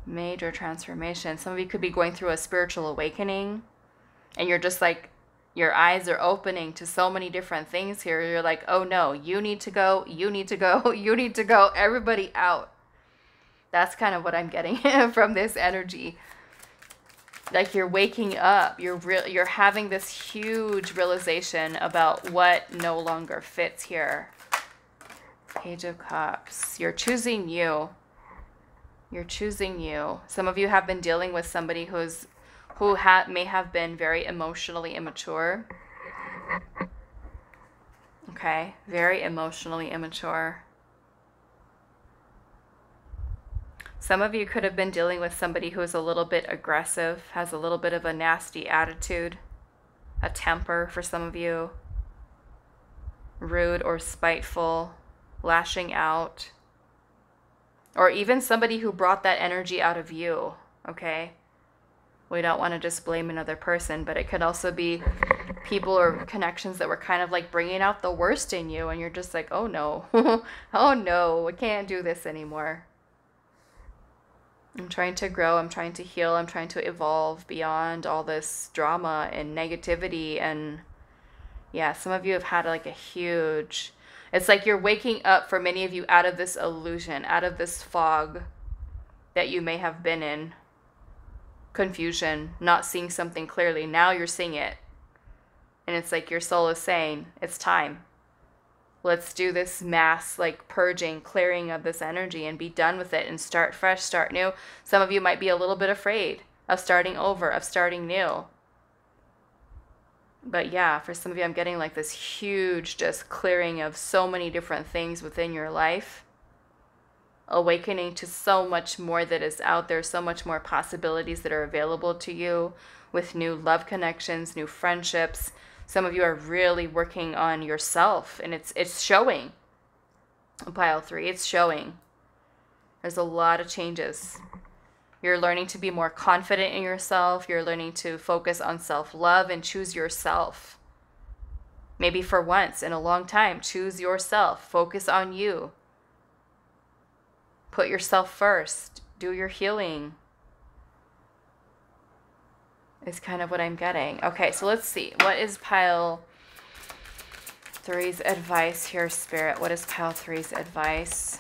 Major transformation. Some of you could be going through a spiritual awakening. And you're just like, your eyes are opening to so many different things here. You're like, oh no, you need to go, you need to go, you need to go. Everybody out. That's kind of what I'm getting from this energy. Like you're waking up. You're having this huge realization about what no longer fits here. Page of Cups. You're choosing you. You're choosing you. Some of you have been dealing with somebody who may have been very emotionally immature. Okay, very emotionally immature. Some of you could have been dealing with somebody who is a little bit aggressive, has a little bit of a nasty attitude, a temper for some of you, rude or spiteful, lashing out, or even somebody who brought that energy out of you, okay? We don't want to just blame another person, but it could also be people or connections that were kind of like bringing out the worst in you, and you're just like, oh no, oh no, I can't do this anymore. I'm trying to grow, I'm trying to heal, I'm trying to evolve beyond all this drama and negativity. And yeah, some of you have had like a huge, it's like you're waking up for many of you out of this illusion, out of this fog that you may have been in. Confusion, not seeing something clearly. Now you're seeing it. And it's like your soul is saying, it's time. Let's do this mass like purging, clearing of this energy and be done with it and start fresh, start new. Some of you might be a little bit afraid of starting over, of starting new. But yeah, for some of you, I'm getting like this huge just clearing of so many different things within your life. Awakening to so much more that is out there, so much more possibilities that are available to you with new love connections, new friendships. Some of you are really working on yourself, and it's showing. Pile 3, it's showing. There's a lot of changes. You're learning to be more confident in yourself. You're learning to focus on self-love and choose yourself. Maybe for once in a long time, choose yourself. Focus on you. Put yourself first. Do your healing. Is kind of what I'm getting. Okay, so let's see. What is pile 3's advice here, Spirit? What is pile 3's advice?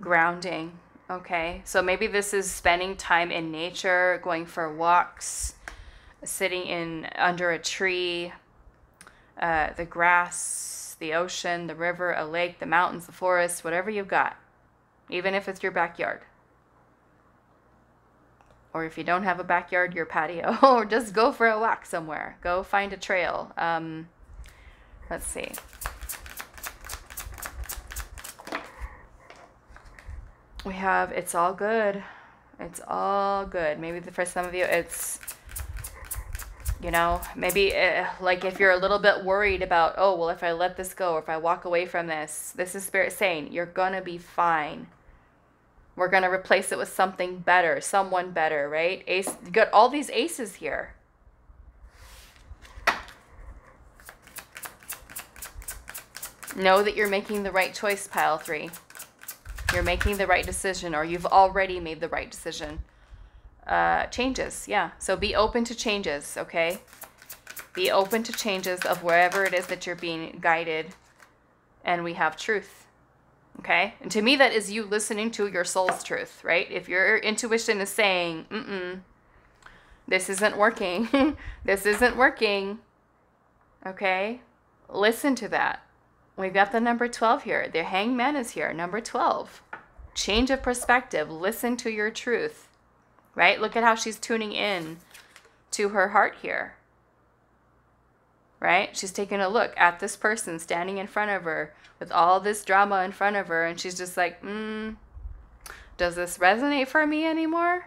Grounding. Okay, so maybe this is spending time in nature, going for walks, sitting under a tree, the grass, the ocean, the river, a lake, the mountains, the forest, whatever you've got, even if it's your backyard. Or if you don't have a backyard, your patio, or just go for a walk somewhere. Go find a trail. Let's see. We have, it's all good. It's all good. Maybe for some of you, it's, you know, maybe like if you're a little bit worried about, oh, well, if I let this go, or if I walk away from this is Spirit saying, you're going to be fine. We're going to replace it with something better, someone better, right? Ace, you got all these aces here. Know that you're making the right choice, pile 3. You're making the right decision, or you've already made the right decision. Changes, yeah. So be open to changes, okay? Be open to changes of wherever it is that you're being guided. And we have truth, okay? And to me, that is you listening to your soul's truth, right? If your intuition is saying, this isn't working, this isn't working, okay? Listen to that. We've got the number 12 here. The hangman is here, number 12. Change of perspective. Listen to your truth, right? Look at how she's tuning in to her heart here, right? She's taking a look at this person standing in front of her with all this drama in front of her, and she's just like, does this resonate for me anymore?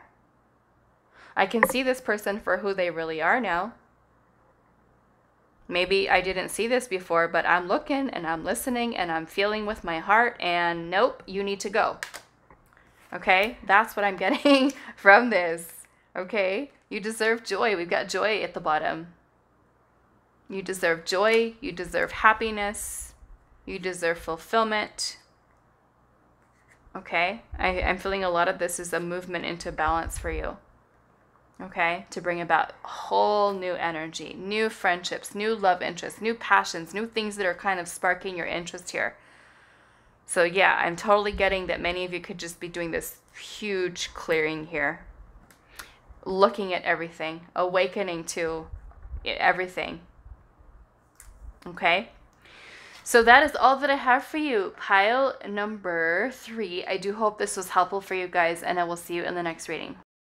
I can see this person for who they really are now. Maybe I didn't see this before, but I'm looking and I'm listening and I'm feeling with my heart, and nope, you need to go. Okay, that's what I'm getting from this. Okay, you deserve joy. We've got joy at the bottom. You deserve joy. You deserve happiness. You deserve fulfillment. Okay, I'm feeling a lot of this is a movement into balance for you. Okay, to bring about whole new energy, new friendships, new love interests, new passions, new things that are kind of sparking your interest here. So yeah, I'm totally getting that many of you could just be doing this huge clearing here. Looking at everything, awakening to everything. Okay, so that is all that I have for you. Pile number 3. I do hope this was helpful for you guys, and I will see you in the next reading.